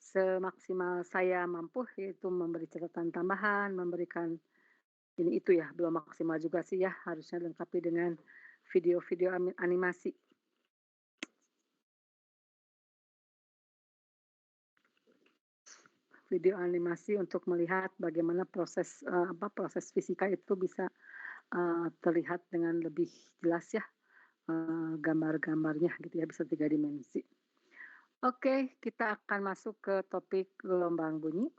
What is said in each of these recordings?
semaksimal saya mampu, yaitu memberi catatan tambahan, memberikan ini itu ya, belum maksimal juga sih ya, harusnya lengkapi dengan video-video animasi. Video animasi untuk melihat bagaimana proses fisika itu bisa, terlihat dengan lebih jelas ya, gambar-gambarnya gitu ya, bisa 3 dimensi. Oke, kita akan masuk ke topik gelombang bunyi.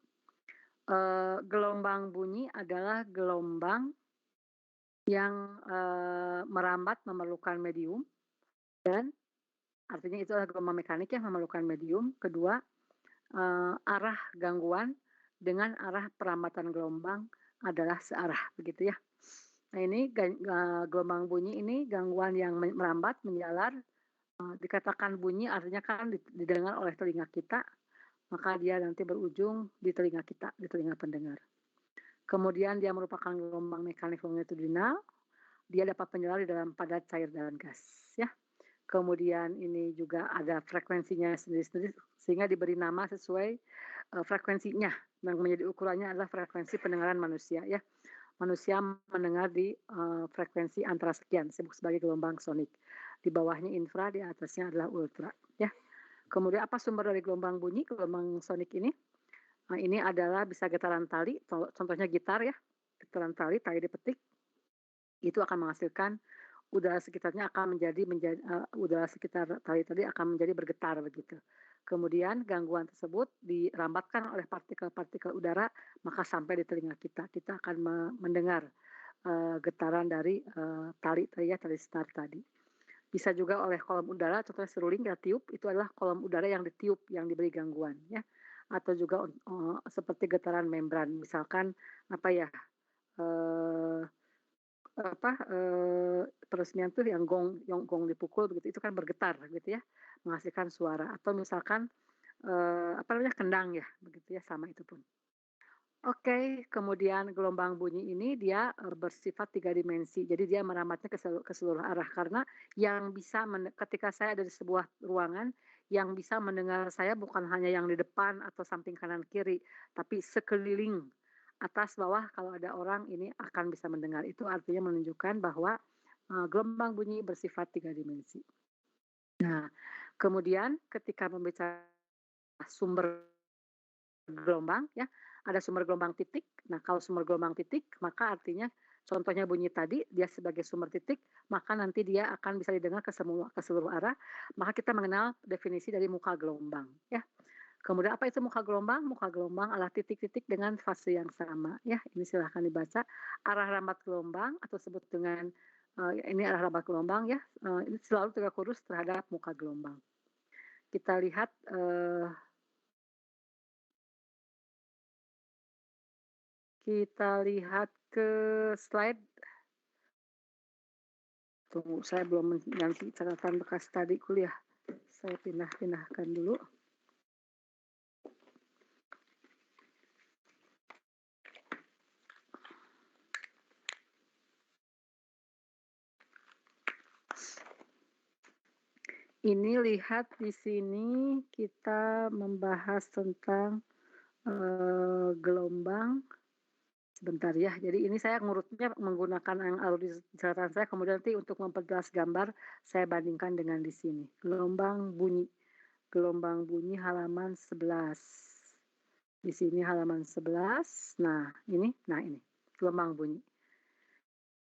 Gelombang bunyi adalah gelombang yang, merambat memerlukan medium dan artinya itu adalah gelombang mekanik yang memerlukan medium. Kedua, arah gangguan dengan arah perambatan gelombang adalah searah, begitu ya. Nah ini gelombang bunyi ini gangguan yang merambat, menjalar, dikatakan bunyi artinya kan didengar oleh telinga kita, maka dia nanti berujung di telinga kita, di telinga pendengar. Kemudian dia merupakan gelombang mekanik longitudinal, dia dapat menjalar di dalam padat, cair, dan gas, ya. Kemudian ini juga ada frekuensinya sendiri-sendiri sehingga diberi nama sesuai, frekuensinya, yang menjadi ukurannya adalah frekuensi pendengaran manusia ya. Manusia mendengar di, frekuensi antara sekian, disebut sebagai gelombang sonik. Di bawahnya infra, di atasnya adalah ultra, ya. Kemudian apa sumber dari gelombang bunyi, gelombang sonik ini? Nah, ini adalah bisa getaran tali, contohnya gitar ya, getaran tali dipetik, itu akan menghasilkan udara sekitarnya akan udara sekitar tali tadi akan menjadi bergetar begitu. Kemudian gangguan tersebut dirambatkan oleh partikel-partikel udara, maka sampai di telinga kita. Kita akan mendengar, getaran dari, tali tadi ya, tali setar tadi. Bisa juga oleh kolom udara, contohnya seruling kita tiup, itu adalah kolom udara yang ditiup, yang diberi gangguan ya. Atau juga, seperti getaran membran, misalkan apa ya, eee peresmian tuh yang gong dipukul begitu, itu kan bergetar gitu ya, menghasilkan suara atau misalkan, apa namanya, kendang ya, begitu ya, sama itu pun. Oke, kemudian gelombang bunyi ini dia, bersifat 3 dimensi, jadi dia merambatnya ke seluruh arah karena yang bisa ketika saya ada di sebuah ruangan, yang bisa mendengar saya bukan hanya yang di depan atau samping kanan kiri, tapi sekeliling, atas bawah kalau ada orang ini akan bisa mendengar. Itu artinya menunjukkan bahwa, gelombang bunyi bersifat 3 dimensi. Nah, kemudian ketika membicara sumber gelombang ya, ada sumber gelombang titik. Nah, kalau sumber gelombang titik, maka artinya contohnya bunyi tadi, dia sebagai sumber titik, maka nanti dia akan bisa didengar ke seluruh arah, maka kita mengenal definisi dari muka gelombang, ya. Kemudian apa itu muka gelombang? Muka gelombang adalah titik-titik dengan fase yang sama, ya. Ini silahkan dibaca. Arah rambat gelombang atau sebut dengan, ini arah rambat gelombang ya, ini selalu tegak lurus terhadap muka gelombang. Kita lihat, ke slide. Tunggu, saya belum mengganti catatan bekas tadi kuliah. Saya pindah-pindahkan dulu. Ini lihat di sini kita membahas tentang, gelombang. Sebentar ya, jadi ini saya ngurutnya menggunakan yang ada di catatan saya, kemudian nanti untuk memperjelas gambar, saya bandingkan dengan di sini. Gelombang bunyi halaman 11. Di sini halaman 11, nah ini, gelombang bunyi.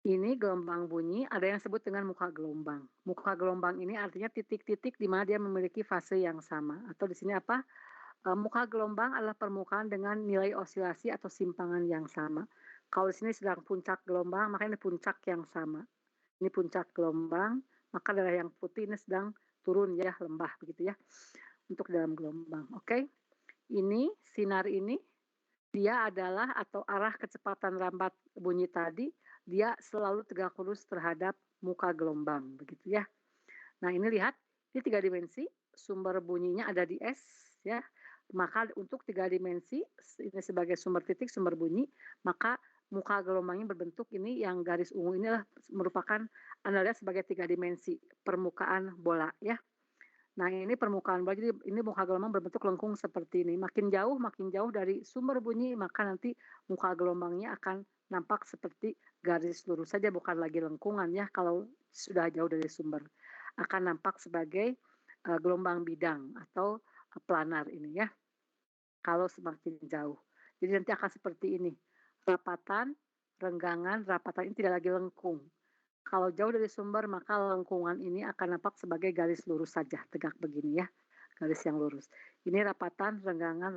Ini gelombang bunyi, ada yang disebut dengan muka gelombang. Muka gelombang ini artinya titik-titik di mana dia memiliki fase yang sama, atau di sini apa, muka gelombang adalah permukaan dengan nilai osilasi atau simpangan yang sama. Kalau di sini sedang puncak gelombang, maka ini puncak yang sama. Ini puncak gelombang, maka daerah yang putih ini sedang turun ya, lembah begitu ya, untuk dalam gelombang. Oke. Ini sinar ini dia adalah atau arah kecepatan rambat bunyi tadi, dia selalu tegak lurus terhadap muka gelombang begitu ya. Nah, ini lihat, ini 3 dimensi, sumber bunyinya ada di S, ya. Maka untuk 3 dimensi, ini sebagai sumber titik, sumber bunyi, maka muka gelombangnya berbentuk ini yang garis ungu ini adalah merupakan Anda lihat sebagai 3 dimensi, permukaan bola, ya. Nah, ini permukaan bola, jadi ini muka gelombang berbentuk lengkung seperti ini. Makin jauh dari sumber bunyi, maka nanti muka gelombangnya akan nampak seperti garis lurus saja, bukan lagi lengkungan ya, kalau sudah jauh dari sumber. Akan nampak sebagai gelombang bidang atau planar ini ya, kalau semakin jauh. Jadi nanti akan seperti ini, rapatan, renggangan, rapatan ini tidak lagi lengkung. Kalau jauh dari sumber, maka lengkungan ini akan nampak sebagai garis lurus saja, tegak begini ya, garis yang lurus. Ini rapatan, renggangan,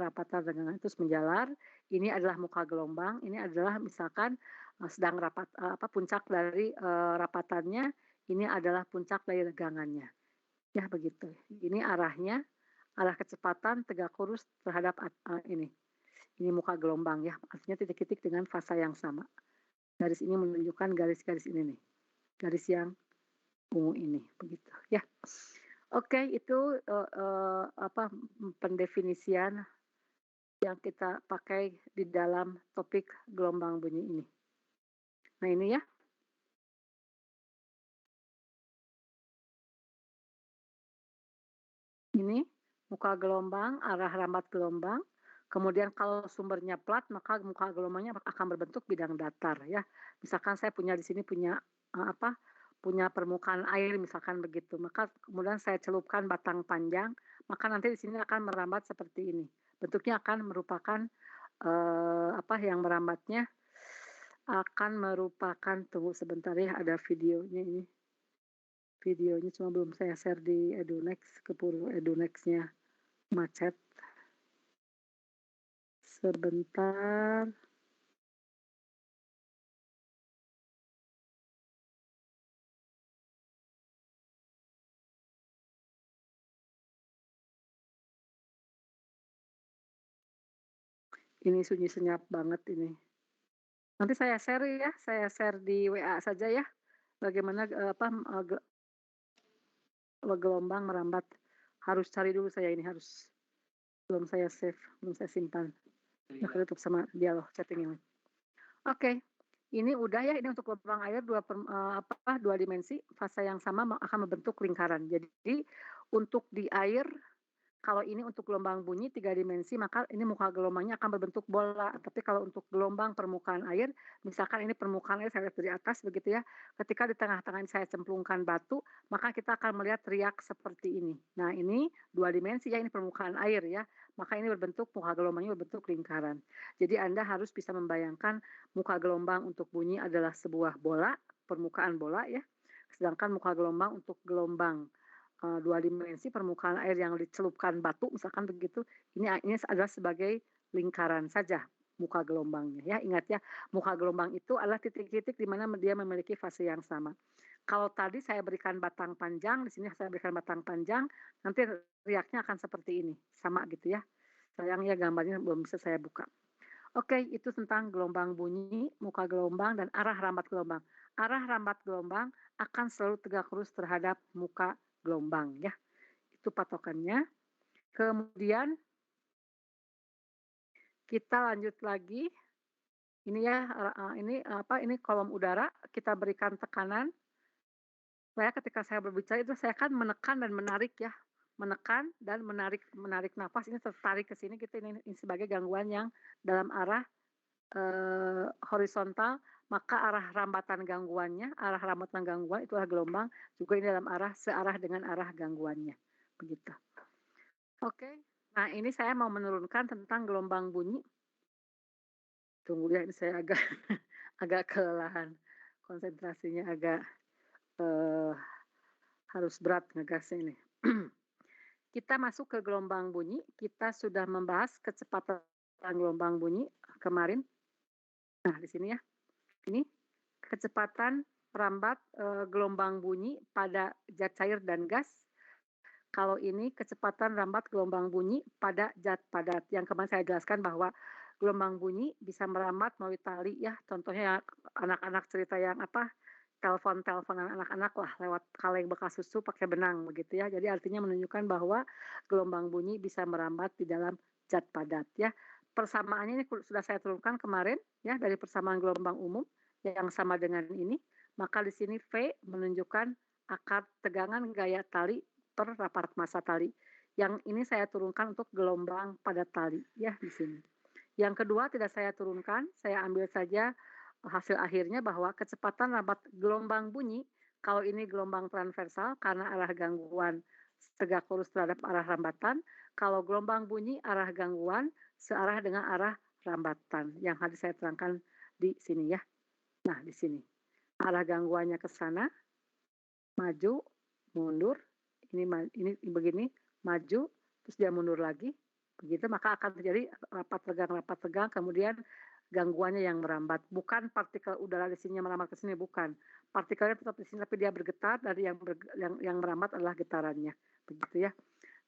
terus menjalar. Ini adalah muka gelombang, ini adalah misalkan sedang puncak dari rapatannya, ini adalah puncak dari renggangannya. Ya begitu. Ini arahnya, arah kecepatan tegak lurus terhadap ini. Ini muka gelombang ya, artinya titik-titik dengan fasa yang sama. Garis ini menunjukkan garis-garis ini nih. Garis yang ungu ini begitu ya. Oke, itu pendefinisian yang kita pakai di dalam topik gelombang bunyi ini. Nah, ini ya. Ini muka gelombang, arah rambat gelombang. Kemudian kalau sumbernya plat, maka muka gelombangnya akan berbentuk bidang datar ya. Misalkan saya punya di sini punya punya permukaan air misalkan begitu. Maka kemudian saya celupkan batang panjang, maka nanti di sini akan merambat seperti ini. Bentuknya akan merupakan yang merambatnya akan merupakan, tunggu sebentar ya, ada videonya ini. Videonya cuma belum saya share di Edunext, keburu Edunext-nya macet. Sebentar. Ini sunyi senyap banget ini. Nanti saya share ya, saya share di WA saja ya. Bagaimana gelombang merambat. Harus cari dulu saya ini, harus belum saya save, belum saya simpan. Nah, tutup sama dia loh chatting ini. Oke. Ini udah ya, ini untuk gelombang air dua dimensi, fase yang sama akan membentuk lingkaran. Jadi untuk di air, kalau ini untuk gelombang bunyi 3 dimensi, maka ini muka gelombangnya akan berbentuk bola. Tapi kalau untuk gelombang permukaan air, misalkan ini permukaan air saya lihat dari atas begitu ya, ketika di tengah-tengah saya cemplungkan batu, maka kita akan melihat riak seperti ini. Nah, ini 2 dimensi ya, ini permukaan air ya, maka ini berbentuk, muka gelombangnya berbentuk lingkaran. Jadi Anda harus bisa membayangkan muka gelombang untuk bunyi adalah sebuah bola, permukaan bola ya, sedangkan muka gelombang untuk gelombang 2 dimensi permukaan air yang dicelupkan batu misalkan begitu, ini adalah sebagai lingkaran saja muka gelombangnya ya. Ingat ya, muka gelombang itu adalah titik-titik di mana dia memiliki fase yang sama. Kalau tadi saya berikan batang panjang, di sini saya berikan batang panjang, nanti riaknya akan seperti ini, sama gitu ya. Sayangnya gambarnya belum bisa saya buka. Oke, itu tentang gelombang bunyi, muka gelombang, dan arah rambat gelombang. Arah rambat gelombang akan selalu tegak lurus terhadap muka gelombang ya. Itu patokannya. Kemudian kita lanjut lagi. Ini ya, ini kolom udara, kita berikan tekanan. Saya ketika saya berbicara itu saya kan menekan dan menarik ya. Menekan dan menarik nafas, ini tertarik ke sini, kita ini sebagai gangguan yang dalam arah horizontal, maka arah rambatan gangguan itu adalah gelombang, juga ini dalam arah searah dengan arah gangguannya. Begitu. Oke. Nah, ini saya mau menurunkan tentang gelombang bunyi. Tunggu ya, ini saya agak agak kelelahan. Konsentrasinya agak harus berat ngegasnya ini. Kita masuk ke gelombang bunyi. Kita sudah membahas kecepatan gelombang bunyi kemarin. Nah, di sini ya. Ini kecepatan merambat gelombang bunyi pada zat cair dan gas. Kalau ini kecepatan rambat gelombang bunyi pada zat padat. Yang kemarin saya jelaskan bahwa gelombang bunyi bisa merambat melalui tali ya. Contohnya anak-anak cerita yang telepon-teleponan anak-anak lah lewat kaleng bekas susu pakai benang begitu ya. Jadi artinya menunjukkan bahwa gelombang bunyi bisa merambat di dalam zat padat ya. Persamaannya ini sudah saya turunkan kemarin ya, dari persamaan gelombang umum yang sama dengan ini. Maka di sini V menunjukkan akar tegangan gaya tali per rapat massa tali. Yang ini saya turunkan untuk gelombang pada tali ya di sini. Yang kedua tidak saya turunkan, saya ambil saja hasil akhirnya bahwa kecepatan rapat gelombang bunyi kalau ini gelombang transversal karena arah gangguan tegak lurus terhadap arah rambatan, kalau gelombang bunyi arah gangguan searah dengan arah rambatan yang harus saya terangkan di sini ya. Nah, di sini. Arah gangguannya ke sana, maju, mundur, ini begini, maju, terus dia mundur lagi, begitu maka akan terjadi rapat tegang, kemudian gangguannya yang merambat. Bukan partikel udara di sini merambat ke sini, bukan. Partikelnya tetap di sini, tapi dia bergetar, dari yang merambat adalah getarannya, begitu ya.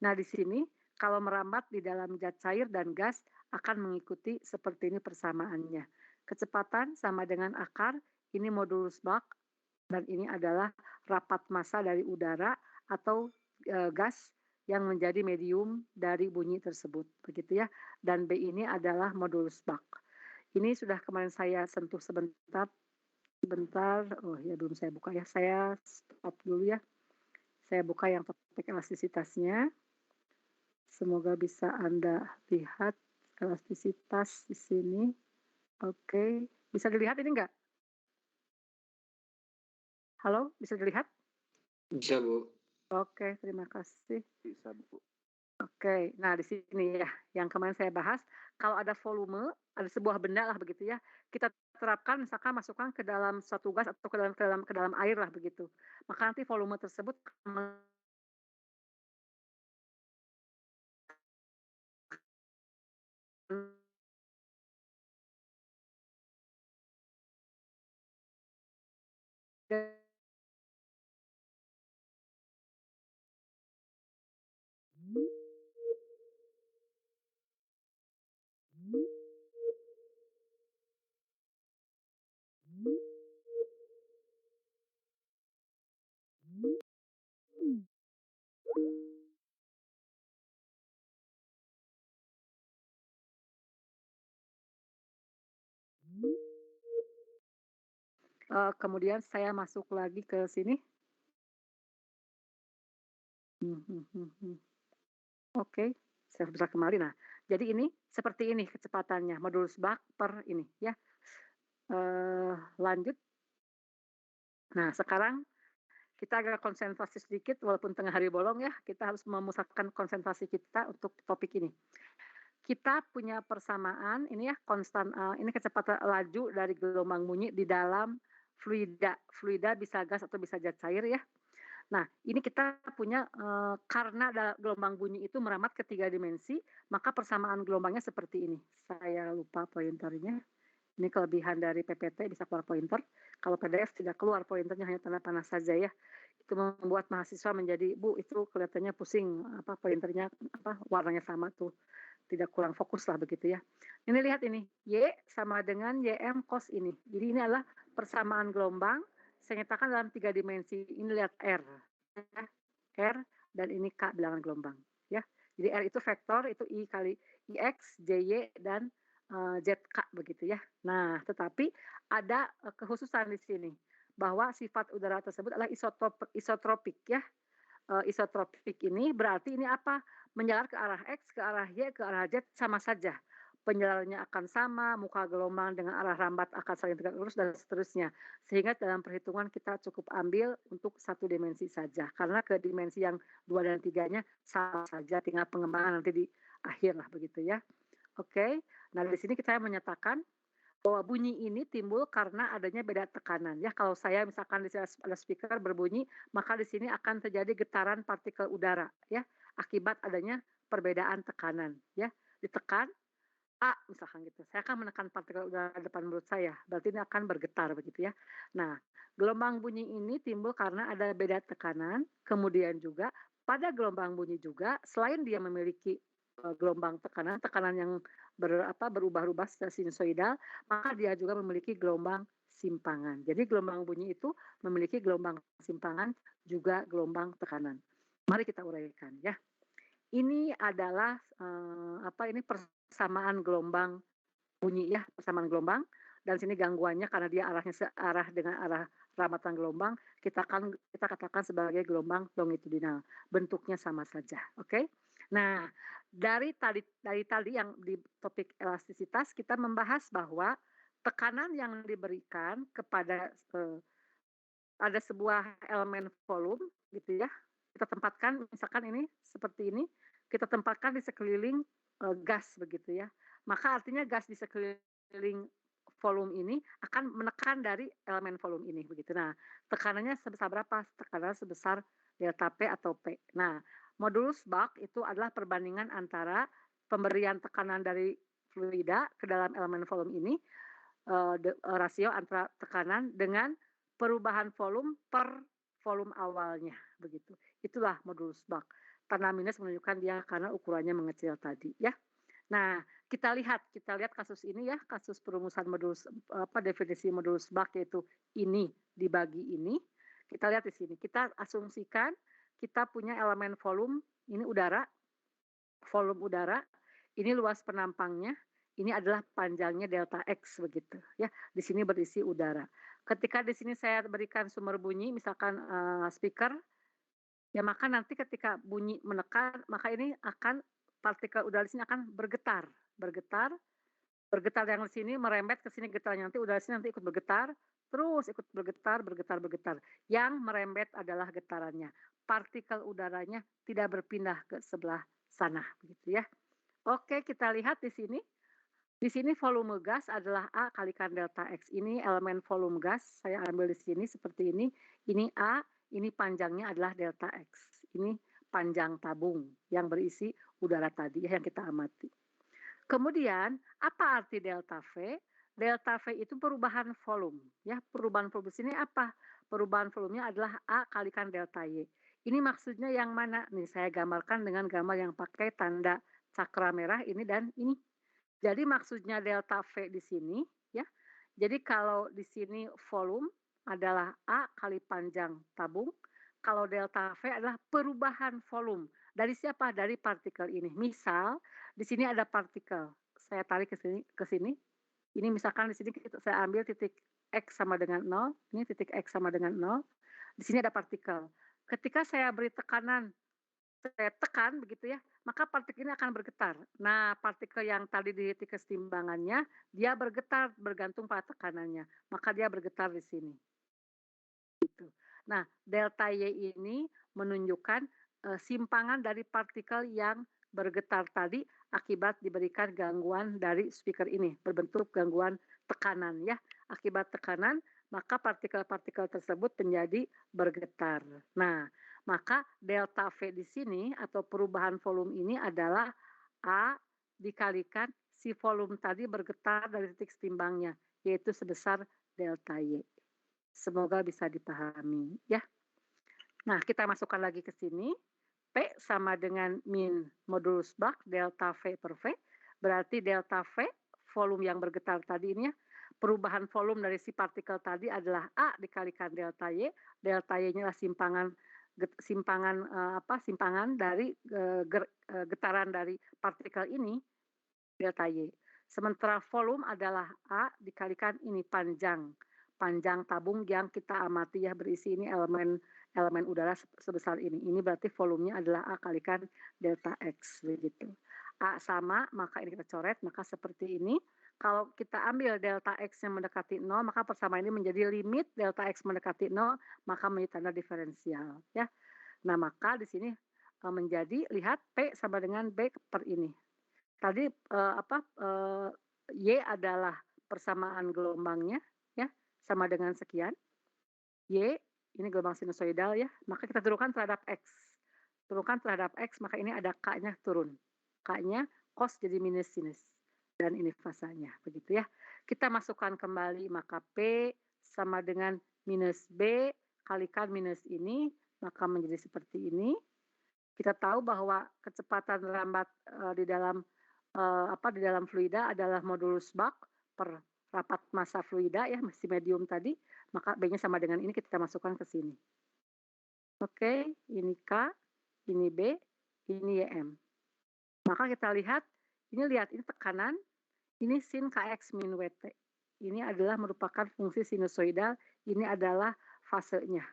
Nah, di sini kalau merambat di dalam zat cair dan gas akan mengikuti seperti ini persamaannya. Kecepatan sama dengan akar, ini modulus Mach, dan ini adalah rapat massa dari udara atau gas yang menjadi medium dari bunyi tersebut, begitu ya. Dan B ini adalah modulus Mach. Ini sudah kemarin saya sentuh sebentar. Oh ya belum saya buka ya. Saya stop dulu ya. Saya buka yang topik elastisitasnya. Semoga bisa Anda lihat elastisitas di sini. Oke, bisa dilihat ini enggak? Halo, bisa dilihat? Bisa, Bu. Oke, terima kasih. Bisa, Bu. Oke, nah di sini ya, yang kemarin saya bahas, kalau ada volume, ada sebuah benda lah begitu ya, kita terapkan misalkan masukkan ke dalam suatu gas atau ke dalam air lah begitu. Maka nanti volume tersebut kemudian saya masuk lagi ke sini. Oke, saya bisa kembali. Nah, jadi ini seperti ini kecepatannya, modulus Mach per ini ya. Lanjut. Nah, sekarang kita agak konsentrasi sedikit walaupun tengah hari bolong ya, kita harus memusatkan konsentrasi kita untuk topik ini. Kita punya persamaan ini ya, konstan ini kecepatan laju dari gelombang bunyi di dalam fluida. Fluida bisa gas atau bisa zat cair ya. Nah, ini kita punya karena gelombang bunyi itu merambat ke 3 dimensi, maka persamaan gelombangnya seperti ini. Saya lupa pointernya. Ini kelebihan dari PPT bisa keluar pointer. Kalau PDF tidak keluar pointernya, hanya tanda panah saja ya. Itu membuat mahasiswa menjadi, Bu, itu kelihatannya pusing, pointernya warnanya sama tuh. Tidak kurang fokus lah begitu ya. Ini lihat ini, Y sama dengan YM cos ini. Jadi ini adalah persamaan gelombang, saya nyatakan dalam 3 dimensi. Ini lihat R. R dan ini K bilangan gelombang. Ya. Jadi R itu vektor, itu I kali IX, JY, dan ZK begitu ya. Nah, tetapi ada kekhususan di sini bahwa sifat udara tersebut adalah isotropik ya. Isotropik ini berarti ini apa? Menjalar ke arah X, ke arah Y, ke arah Z sama saja. Penjalannya akan sama, muka gelombang dengan arah rambat akan saling tegak lurus dan seterusnya. Sehingga dalam perhitungan kita cukup ambil untuk 1 dimensi saja. Karena ke dimensi yang 2 dan 3-nya sama saja, tinggal pengembangan nanti di akhir lah begitu ya. Oke, nah di sini saya menyatakan bahwa bunyi ini timbul karena adanya beda tekanan ya. Kalau saya misalkan di ada speaker berbunyi, maka di sini akan terjadi getaran partikel udara ya, akibat adanya perbedaan tekanan ya. Ditekan A misalkan gitu. Saya akan menekan partikel udara depan mulut saya, berarti ini akan bergetar begitu ya. Nah, gelombang bunyi ini timbul karena ada beda tekanan, kemudian juga pada gelombang bunyi juga selain dia memiliki gelombang tekanan yang berubah-ubah secara sinusoidal, maka dia juga memiliki gelombang simpangan. Jadi gelombang bunyi itu memiliki gelombang simpangan juga gelombang tekanan. Mari kita uraikan ya. Ini adalah ini persamaan gelombang bunyi ya, persamaan gelombang, dan sini gangguannya karena dia arahnya searah dengan arah rambatan gelombang, kita katakan sebagai gelombang longitudinal. Bentuknya sama saja, oke? Nah, dari tadi yang di topik elastisitas kita membahas bahwa tekanan yang diberikan kepada ada sebuah elemen volume gitu ya, kita tempatkan misalkan ini seperti ini, kita tempatkan di sekeliling gas begitu ya. Maka artinya gas di sekeliling volume ini akan menekan dari elemen volume ini begitu. Nah, tekanannya sebesar berapa? Tekanannya sebesar delta P atau P. Nah, modulus Bach itu adalah perbandingan antara pemberian tekanan dari fluida ke dalam elemen volume ini, rasio antara tekanan dengan perubahan volume per volume awalnya begitu. Itulah modulus Bach. Tanda minus menunjukkan dia karena ukurannya mengecil tadi ya. Nah, kita lihat kasus ini ya, kasus perumusan modulus definisi modulus Bach yaitu ini dibagi ini. Kita lihat di sini. Kita asumsikan kita punya elemen volume, ini udara, volume udara, ini luas penampangnya, ini adalah panjangnya delta X begitu ya. Di sini berisi udara. Ketika di sini saya berikan sumber bunyi, misalkan speaker, ya maka nanti ketika bunyi menekan, maka ini akan partikel udara di sini akan bergetar yang di sini merembet ke sini getarnya, nanti udara di sini nanti ikut bergetar, terus ikut bergetar. Yang merembet adalah getarannya. Partikel udaranya tidak berpindah ke sebelah sana, begitu ya. Oke, kita lihat di sini. Di sini volume gas adalah A kalikan delta X. Ini elemen volume gas, saya ambil di sini seperti ini. Ini A, ini panjangnya adalah delta X. Ini panjang tabung yang berisi udara tadi yang kita amati. Kemudian, apa arti delta V? Delta V itu perubahan volume. Ya, perubahan volume di sini apa? Perubahan volumenya adalah A kalikan delta Y. Ini maksudnya yang mana? Nih, saya gambarkan dengan gambar yang pakai tanda cakra merah ini dan ini. Jadi maksudnya delta V di sini ya. Jadi kalau di sini volume adalah A kali panjang tabung, kalau delta V adalah perubahan volume. Dari siapa? Dari partikel ini. Misal di sini ada partikel. Saya tarik ke sini. Ini misalkan di sini saya ambil titik X sama dengan 0, ini titik X sama dengan 0. Di sini ada partikel. Ketika saya beri tekanan, saya tekan begitu ya, maka partikel ini akan bergetar. Nah, partikel yang tadi di titik kesetimbangannya, dia bergetar bergantung pada tekanannya. Maka dia bergetar di sini. Gitu. Nah, delta Y ini menunjukkan simpangan dari partikel yang bergetar tadi akibat diberikan gangguan dari speaker ini, berbentuk gangguan tekanan ya. Akibat tekanan, maka partikel-partikel tersebut menjadi bergetar. Nah, maka delta V di sini atau perubahan volume ini adalah A dikalikan si volume tadi bergetar dari titik setimbangnya, yaitu sebesar delta Y. Semoga bisa dipahami ya. Nah, kita masukkan lagi ke sini. P sama dengan min modulus Bach delta V per V. Berarti delta V, volume yang bergetar tadi ini ya, perubahan volume dari si partikel tadi adalah A dikalikan delta Y. Delta Y-nya adalah simpangan dari getaran dari partikel ini, delta Y. Sementara volume adalah A dikalikan ini panjang tabung yang kita amati ya, berisi ini elemen udara sebesar ini. Ini berarti volumenya adalah A kalikan delta X begitu. A sama, maka ini kita coret, maka seperti ini. Kalau kita ambil delta X yang mendekati 0, maka persamaan ini menjadi limit delta X mendekati 0, maka menjadi tanda diferensial ya. Nah, maka di sini menjadi lihat P sama dengan B per ini. Tadi Y adalah persamaan gelombangnya ya, sama dengan sekian. Y, ini gelombang sinusoidal ya, maka kita turunkan terhadap X. Turunkan terhadap X, maka ini ada K-nya turun. K-nya cos jadi minus sinus. Dan ini fasanya, begitu ya. Kita masukkan kembali, maka P sama dengan minus B kalikan minus ini, maka menjadi seperti ini. Kita tahu bahwa kecepatan lambat di dalam fluida adalah modulus Bach per rapat massa fluida ya, masih medium tadi, maka B-nya sama dengan ini, kita masukkan ke sini. Oke, ini K, ini B, ini YM. Maka kita lihat, ini tekanan, ini sin KX min WT. Ini adalah merupakan fungsi sinusoidal, ini adalah fasenya.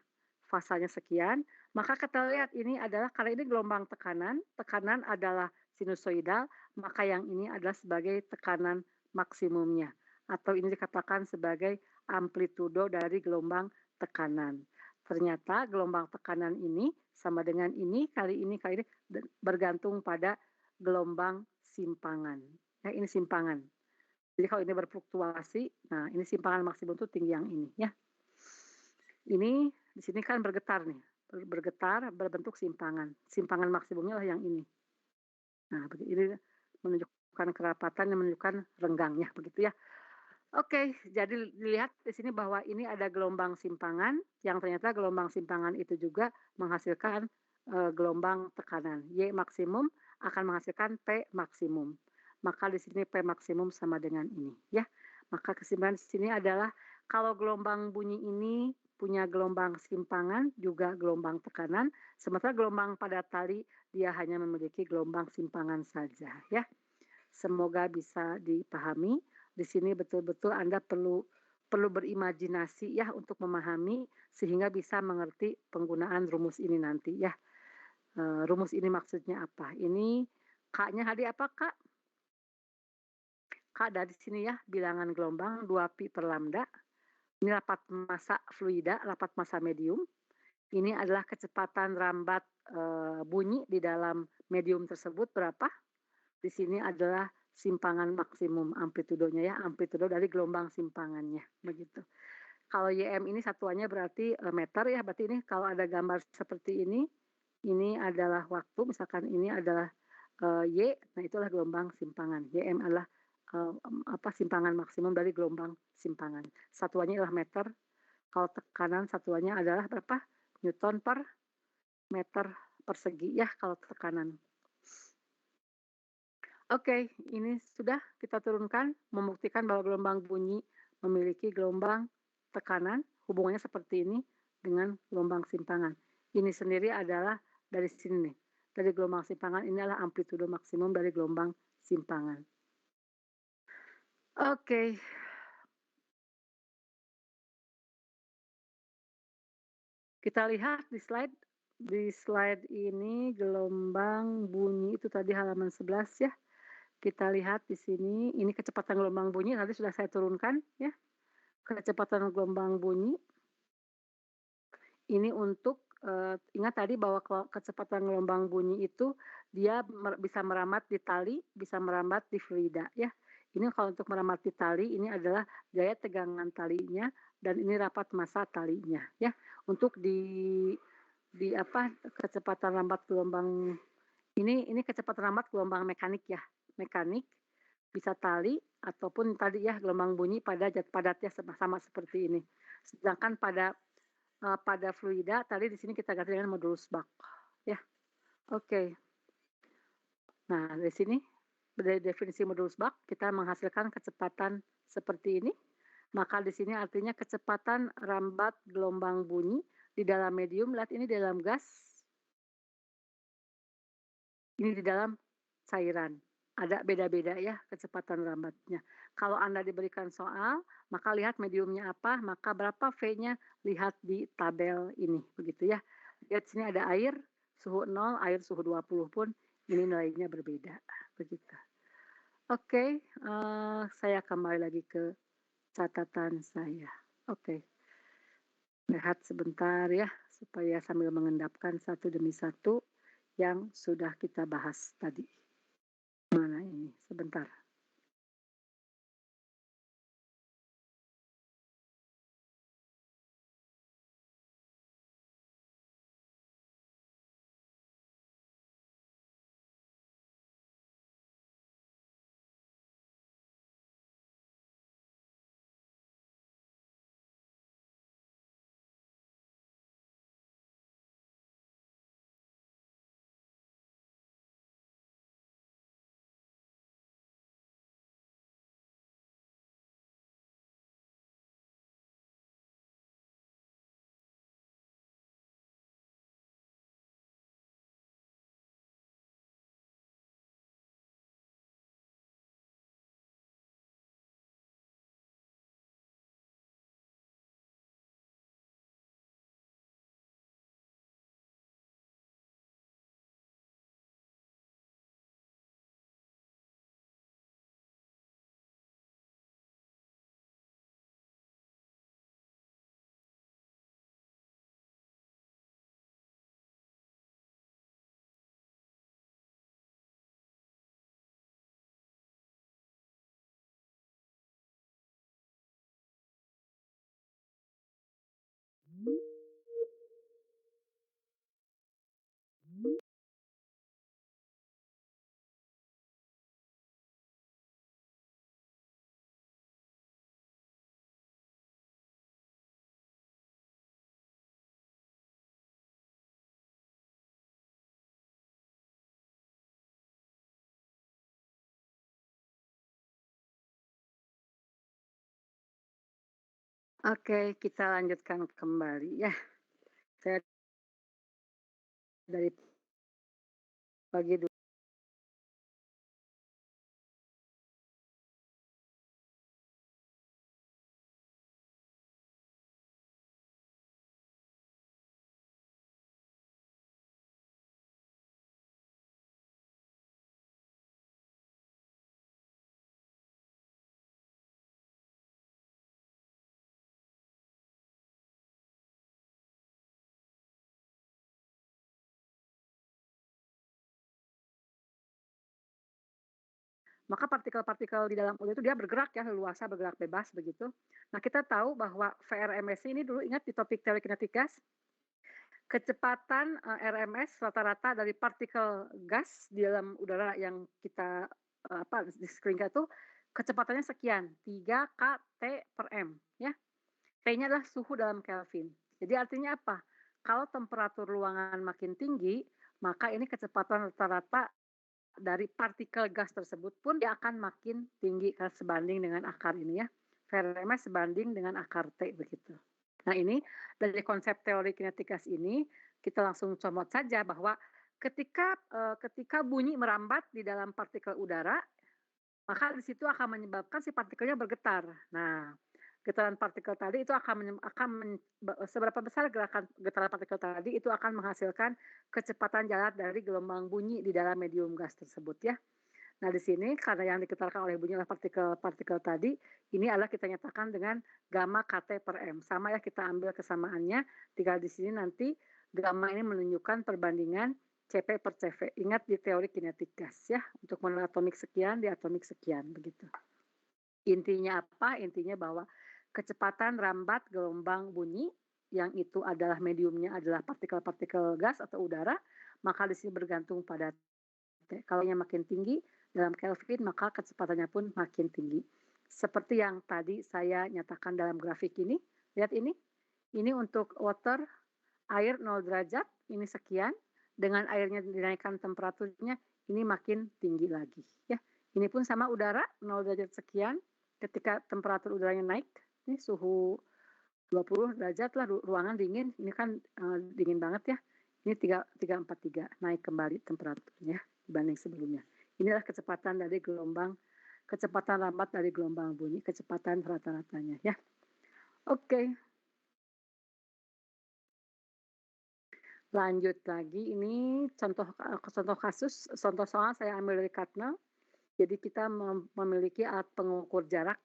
Fasanya sekian, maka kita lihat ini adalah karena ini gelombang tekanan, tekanan adalah sinusoidal, maka yang ini adalah sebagai tekanan maksimumnya, atau ini dikatakan sebagai amplitudo dari gelombang tekanan. Ternyata gelombang tekanan ini sama dengan ini, kali ini, bergantung pada gelombang simpangan. Ya, ini simpangan. Jadi kalau ini berfluktuasi, nah ini simpangan maksimum itu tinggi yang ini ya. Ini di sini kan bergetar nih, bergetar berbentuk simpangan. Simpangan maksimumnya lah yang ini. Nah, ini menunjukkan kerapatan yang menunjukkan renggangnya begitu ya. Oke, jadi dilihat di sini bahwa ini ada gelombang simpangan yang ternyata gelombang simpangan itu juga menghasilkan gelombang tekanan. Y maksimum akan menghasilkan P maksimum. Maka di sini P maksimum sama dengan ini ya. Maka kesimpulan di sini adalah kalau gelombang bunyi ini punya gelombang simpangan juga gelombang tekanan, sementara gelombang pada tali dia hanya memiliki gelombang simpangan saja ya. Semoga bisa dipahami. Di sini betul-betul Anda perlu berimajinasi ya untuk memahami sehingga bisa mengerti penggunaan rumus ini nanti ya. Rumus ini maksudnya apa? Ini K-nya tadi apa, Kak? K dari sini ya, bilangan gelombang 2pi per lambda. Ini rapat massa fluida, rapat massa medium. Ini adalah kecepatan rambat bunyi di dalam medium tersebut berapa? Di sini adalah simpangan maksimum amplitudonya ya, amplitudo dari gelombang simpangannya, begitu. Kalau YM ini satuannya berarti meter ya, berarti ini kalau ada gambar seperti ini adalah waktu, misalkan ini adalah Y, nah itulah gelombang simpangan. YM adalah simpangan maksimum dari gelombang simpangan. Satuannya adalah meter. Kalau tekanan satuannya adalah berapa? Newton per meter persegi ya kalau tekanan. Oke, ini sudah kita turunkan membuktikan bahwa gelombang bunyi memiliki gelombang tekanan, hubungannya seperti ini dengan gelombang simpangan. Ini sendiri adalah dari sini nih, dari gelombang simpangan ini adalah amplitudo maksimum dari gelombang simpangan. Oke. Kita lihat di slide ini gelombang bunyi itu tadi halaman 11 ya. Kita lihat di sini, ini kecepatan gelombang bunyi tadi sudah saya turunkan ya. Kecepatan gelombang bunyi ini untuk ingat tadi bahwa kecepatan gelombang bunyi itu dia bisa merambat di tali, bisa merambat di fluida ya. Ini kalau untuk merambat di tali ini adalah gaya tegangan talinya dan ini rapat massa talinya ya. Untuk di kecepatan rambat gelombang ini kecepatan rambat gelombang mekanik ya. Mekanik bisa tali ataupun tadi ya gelombang bunyi pada zat padatnya sama seperti ini. Sedangkan pada fluida tadi di sini kita ganti dengan modulus Bach ya. Oke. Nah, dari sini dari definisi modulus Bach kita menghasilkan kecepatan seperti ini. Maka di sini artinya kecepatan rambat gelombang bunyi di dalam medium, lihat ini di dalam gas. Ini di dalam cairan. Ada beda-beda ya kecepatan rambatnya. Kalau Anda diberikan soal, maka lihat mediumnya apa, maka berapa V-nya lihat di tabel ini, begitu ya. Lihat sini ada air, suhu 0, air suhu 20 pun ini nilainya berbeda, begitu. Oke, saya kembali lagi ke catatan saya. Oke. Lihat sebentar ya, supaya sambil mengendapkan satu demi satu yang sudah kita bahas tadi. Mana ini? Sebentar. Oke, kita lanjutkan kembali ya. Saya dari pagi dulu. Maka partikel-partikel di dalam udara itu dia bergerak ya, leluasa, bergerak bebas begitu. Nah, kita tahu bahwa VRMS ini dulu ingat di topik teori kinetik gas, kecepatan RMS rata-rata dari partikel gas di dalam udara yang kita di sekeliling kita itu kecepatannya sekian, 3 kT per m ya. T-nya adalah suhu dalam Kelvin. Jadi artinya apa? Kalau temperatur ruangan makin tinggi, maka ini kecepatan rata-rata dari partikel gas tersebut pun dia akan makin tinggi sebanding dengan akar ini ya. VRMS sebanding dengan akar T begitu. Nah ini dari konsep teori kinetik gas ini kita langsung comot saja bahwa ketika bunyi merambat di dalam partikel udara, maka di situ akan menyebabkan si partikelnya bergetar. Nah, getaran partikel tadi itu seberapa besar getaran partikel tadi itu akan menghasilkan kecepatan jalan dari gelombang bunyi di dalam medium gas tersebut ya. Nah, di sini karena yang dikeluarkan oleh bunyi adalah partikel-partikel tadi, ini adalah kita nyatakan dengan gamma kT per m. Sama ya, kita ambil kesamaannya, tinggal di sini nanti gamma ini menunjukkan perbandingan Cp per Cv. Ingat di teori kinetik gas ya, untuk monoatomik sekian di atomik sekian, begitu. Intinya apa? Intinya bahwa kecepatan rambat gelombang bunyi, yang itu adalah mediumnya adalah partikel-partikel gas atau udara, maka di sini bergantung pada T. Kalau yang makin tinggi dalam Kelvin, maka kecepatannya pun makin tinggi. Seperti yang tadi saya nyatakan dalam grafik ini. Lihat ini untuk water, air 0 derajat, ini sekian. Dengan airnya dinaikkan temperaturnya, ini makin tinggi lagi. Ya, ini pun sama udara, 0 derajat sekian. Ketika temperatur udaranya naik, ini suhu 20 derajat lah, ruangan dingin, ini kan dingin banget ya. Ini 343, naik kembali temperaturnya dibanding sebelumnya. Inilah kecepatan rambat dari gelombang bunyi, kecepatan rata-ratanya ya. Oke. Lanjut lagi, ini contoh kasus, contoh soal saya ambil dari Cardinal. Jadi kita memiliki alat pengukur jarak.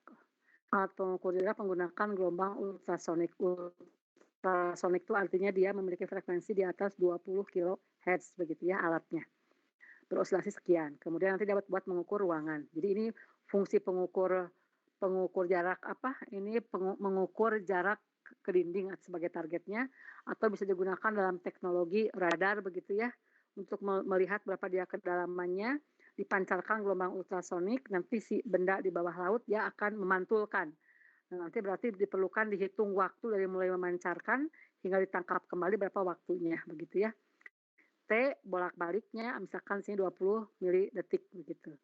Alat pengukur jarak menggunakan gelombang ultrasonik. Ultrasonik itu artinya dia memiliki frekuensi di atas 20 kHz begitu ya alatnya. Berosilasi sekian. Kemudian nanti dapat buat mengukur ruangan. Jadi ini fungsi pengukur jarak apa? Ini mengukur jarak ke dinding sebagai targetnya, atau bisa digunakan dalam teknologi radar begitu ya, untuk melihat berapa dia kedalamannya, dipancarkan gelombang ultrasonik, nanti si benda di bawah laut dia akan memantulkan. Nah, nanti berarti diperlukan dihitung waktu dari mulai memancarkan hingga ditangkap kembali berapa waktunya begitu ya. T bolak-baliknya misalkan sini 20 mili detik begitu.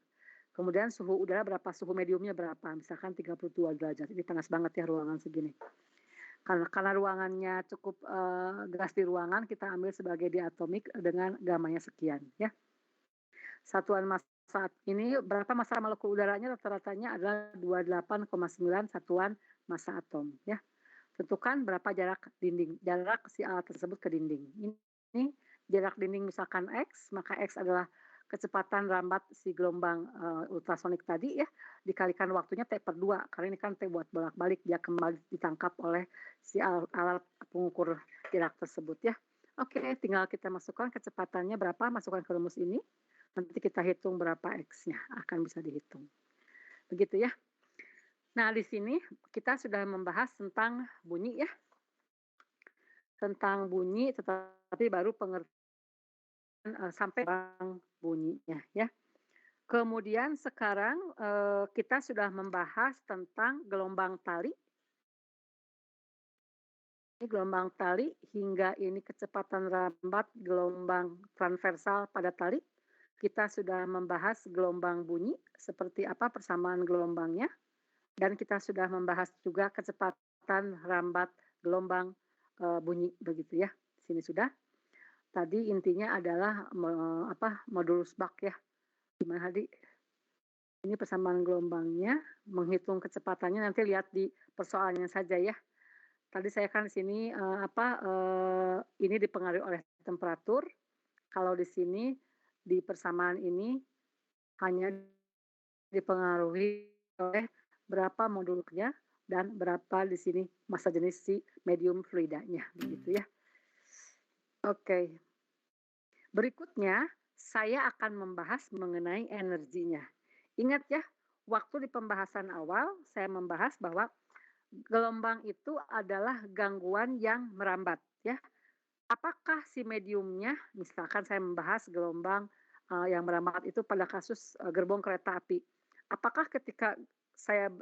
Kemudian suhu udara berapa, suhu mediumnya berapa, misalkan 32 derajat. Ini panas banget ya ruangan segini. Karena ruangannya cukup gas di ruangan, kita ambil sebagai diatomik dengan gamanya sekian ya. Satuan massa saat ini berapa massa molekul udaranya, rata-ratanya adalah 28,9 satuan massa atom ya. Tentukan berapa jarak si alat tersebut ke dinding. Ini jarak dinding misalkan X, maka X adalah kecepatan rambat si gelombang ultrasonik tadi ya, dikalikan waktunya T per 2, karena ini kan T buat bolak-balik, dia kembali ditangkap oleh si alat pengukur jarak tersebut ya. Oke, tinggal kita masukkan kecepatannya berapa, masukkan ke rumus ini, nanti kita hitung berapa X-nya, akan bisa dihitung. Begitu ya. Nah, di sini kita sudah membahas tentang bunyi ya. Tentang bunyi, tetapi baru pengertian sampai bunyinya ya. Kemudian sekarang kita sudah membahas tentang gelombang tali. Ini gelombang tali hingga ini kecepatan rambat gelombang transversal pada tali. Kita sudah membahas gelombang bunyi, seperti apa persamaan gelombangnya. Dan kita sudah membahas juga kecepatan kecepatan rambat gelombang bunyi begitu ya. Sini sudah. Tadi intinya adalah modulus Bach ya. Gimana tadi? Ini persamaan gelombangnya, menghitung kecepatannya nanti lihat di persoalannya saja ya. Tadi saya kan di sini ini dipengaruhi oleh temperatur. Kalau di sini di persamaan ini hanya dipengaruhi oleh berapa modulusnya dan berapa di sini massa jenis si medium fluidanya begitu ya. Oke. Berikutnya saya akan membahas mengenai energinya. Ingat ya, waktu di pembahasan awal saya membahas bahwa gelombang itu adalah gangguan yang merambat ya. Apakah si mediumnya, misalkan saya membahas gelombang yang merambat itu pada kasus gerbong kereta api. Apakah ketika saya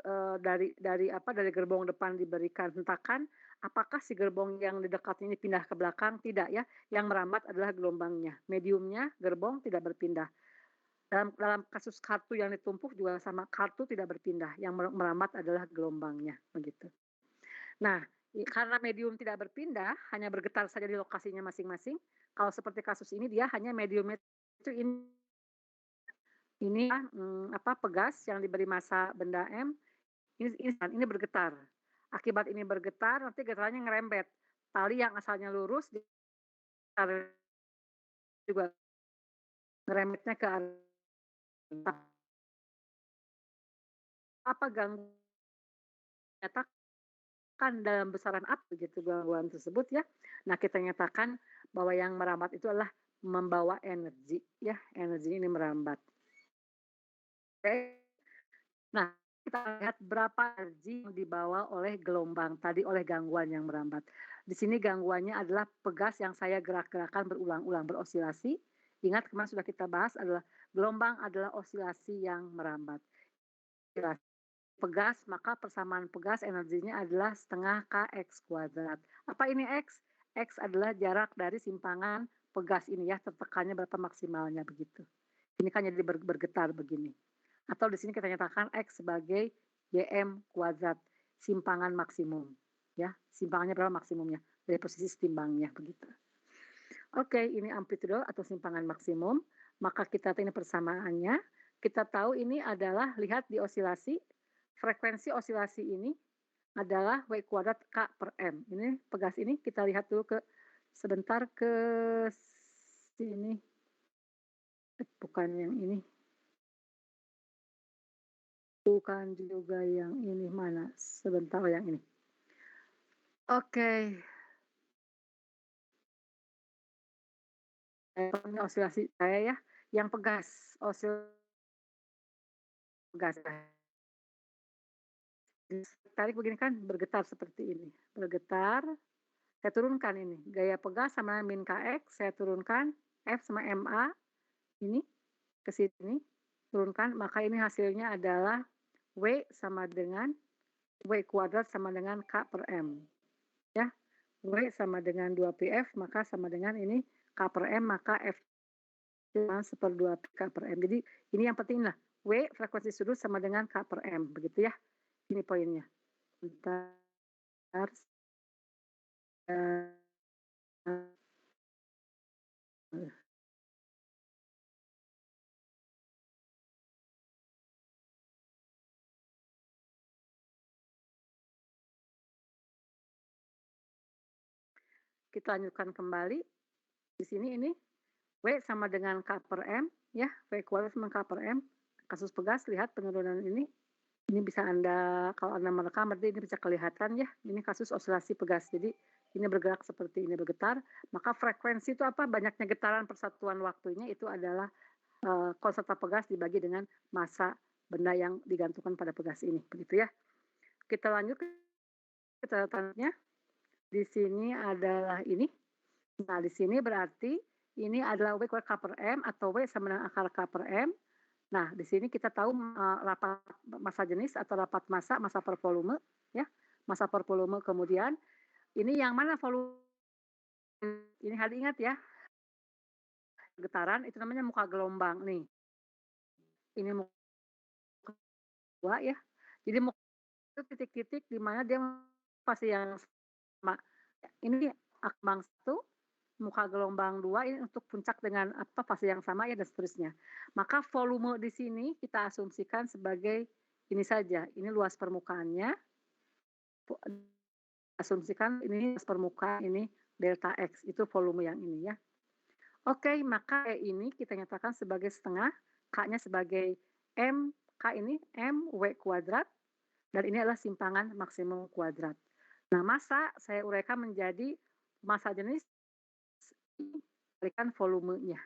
dari gerbong depan diberikan hentakan, apakah si gerbong yang di dekat ini pindah ke belakang? Tidak ya. Yang merambat adalah gelombangnya. Mediumnya gerbong tidak berpindah. Dalam kasus kartu yang ditumpuk juga sama, kartu tidak berpindah. Yang merambat adalah gelombangnya begitu. Nah, karena medium tidak berpindah, hanya bergetar saja di lokasinya masing-masing. Kalau seperti kasus ini dia hanya mediumnya itu ini pegas yang diberi massa benda M, ini bergetar. Akibat ini bergetar, nanti getarannya ngerembet. Tali yang asalnya lurus juga ngerembetnya ke arah apa gangguan kan dalam besaran apa gitu gangguan tersebut ya. Nah, kita nyatakan bahwa yang merambat itu adalah membawa energi ya, energi ini merambat. Oke. Nah, kita lihat berapa energi yang dibawa oleh gelombang tadi oleh gangguan yang merambat. Di sini gangguannya adalah pegas yang saya gerak-gerakan berulang-ulang berosilasi. Ingat kemarin sudah kita bahas adalah gelombang adalah osilasi yang merambat. Pegas, maka persamaan pegas energinya adalah setengah kx kuadrat. Apa ini x? X adalah jarak dari simpangan pegas ini ya, tertekannya berapa maksimalnya begitu. Ini kan jadi bergetar begini. Atau di sini kita nyatakan x sebagai ym kuadrat, simpangan maksimum. Ya, simpangannya berapa maksimumnya dari posisi timbangnya begitu. Oke, ini amplitudo atau simpangan maksimum. Maka kita ini persamaannya. Kita tahu ini adalah lihat di osilasi. Frekuensi osilasi ini adalah W kuadrat K per M. Ini pegas ini kita lihat dulu sebentar ke sini. Bukan yang ini. Bukan juga yang ini, mana? Sebentar yang ini. Oke. Ini osilasi saya ya. Yang pegas. Pegas. Tarik begini kan bergetar seperti ini. Bergetar. Saya turunkan ini. Gaya pegas sama min Kx. Saya turunkan. F sama MA. Ini. Ke sini. Turunkan. Maka ini hasilnya adalah W sama dengan W kuadrat sama dengan K per M. Ya. W sama dengan 2PF. Maka sama dengan ini K per M. Maka F cuma 1/2 K per M. Jadi ini yang penting lah. W frekuensi sudut sama dengan K per M. Begitu ya. Ini poinnya. Bentar. Kita lanjutkan kembali. Di sini ini W sama dengan K per M. Ya, W kuadrat sama K per M. Kasus pegas, lihat penurunan ini. Ini bisa Anda, kalau Anda merekam, berarti ini bisa kelihatan ya. Ini kasus osilasi pegas. Jadi ini bergerak seperti ini, bergetar. Maka frekuensi itu apa? Banyaknya getaran persatuan waktunya itu adalah konstanta pegas dibagi dengan massa benda yang digantungkan pada pegas ini. Begitu ya. Kita lanjut ke catatannya. Di sini adalah ini. Nah, di sini berarti ini adalah W kuadrat K per M atau W sama dengan akar K per M. Nah, di sini kita tahu rapat massa jenis atau rapat massa per volume, ya, massa per volume. Kemudian ini yang mana volume? Ini harus ingat ya, getaran itu namanya muka gelombang nih. Ini muka dua ya. Jadi muka itu titik-titik di mana dia fase yang sama. Ini gelombang 1, muka gelombang 2 ini untuk puncak dengan apa, fase yang sama ya dan seterusnya. Maka volume di sini kita asumsikan sebagai ini saja, ini luas permukaannya, asumsikan ini luas permukaan, ini delta X, itu volume yang ini ya. Oke, maka E ini kita nyatakan sebagai setengah, K-nya sebagai M, K ini MW kuadrat, dan ini adalah simpangan maksimum kuadrat. Nah, massa saya uraikan menjadi massa jenis kalikan volumenya.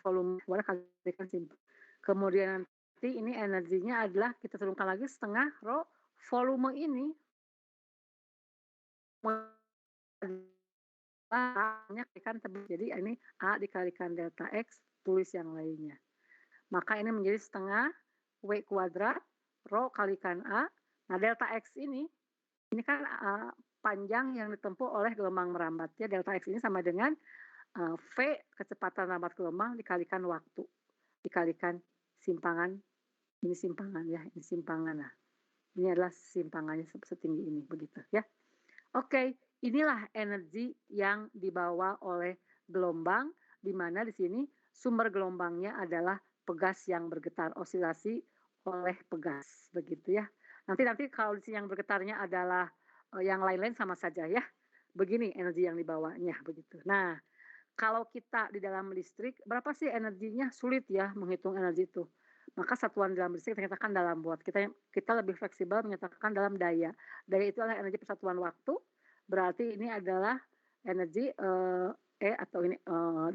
Volume kalikan simpan. Kemudian nanti ini energinya adalah kita turunkan lagi setengah rho volume ini kalikan tebal. Jadi ini A dikalikan delta X, tulis yang lainnya. Maka ini menjadi setengah W kuadrat, rho kalikan A. Nah, delta X ini kan panjang yang ditempuh oleh gelombang merambat. Ya, delta X ini sama dengan V kecepatan lambat gelombang dikalikan waktu. Dikalikan simpangan. Ini simpangan ya, ini simpangan. Nah, ini adalah simpangannya setinggi ini, begitu ya. Oke, inilah energi yang dibawa oleh gelombang, di mana di sini sumber gelombangnya adalah pegas yang bergetar, osilasi oleh pegas, begitu ya. Nanti kalau di sini yang bergetarnya adalah yang lain-lain sama saja ya. Begini energi yang dibawanya, begitu. Nah, kalau kita di dalam listrik, berapa sih energinya? Sulit ya menghitung energi itu. Maka satuan dalam listrik kita nyatakan dalam watt. Kita lebih fleksibel menyatakan dalam daya. Daya itu adalah energi persatuan waktu. Berarti ini adalah energi E atau ini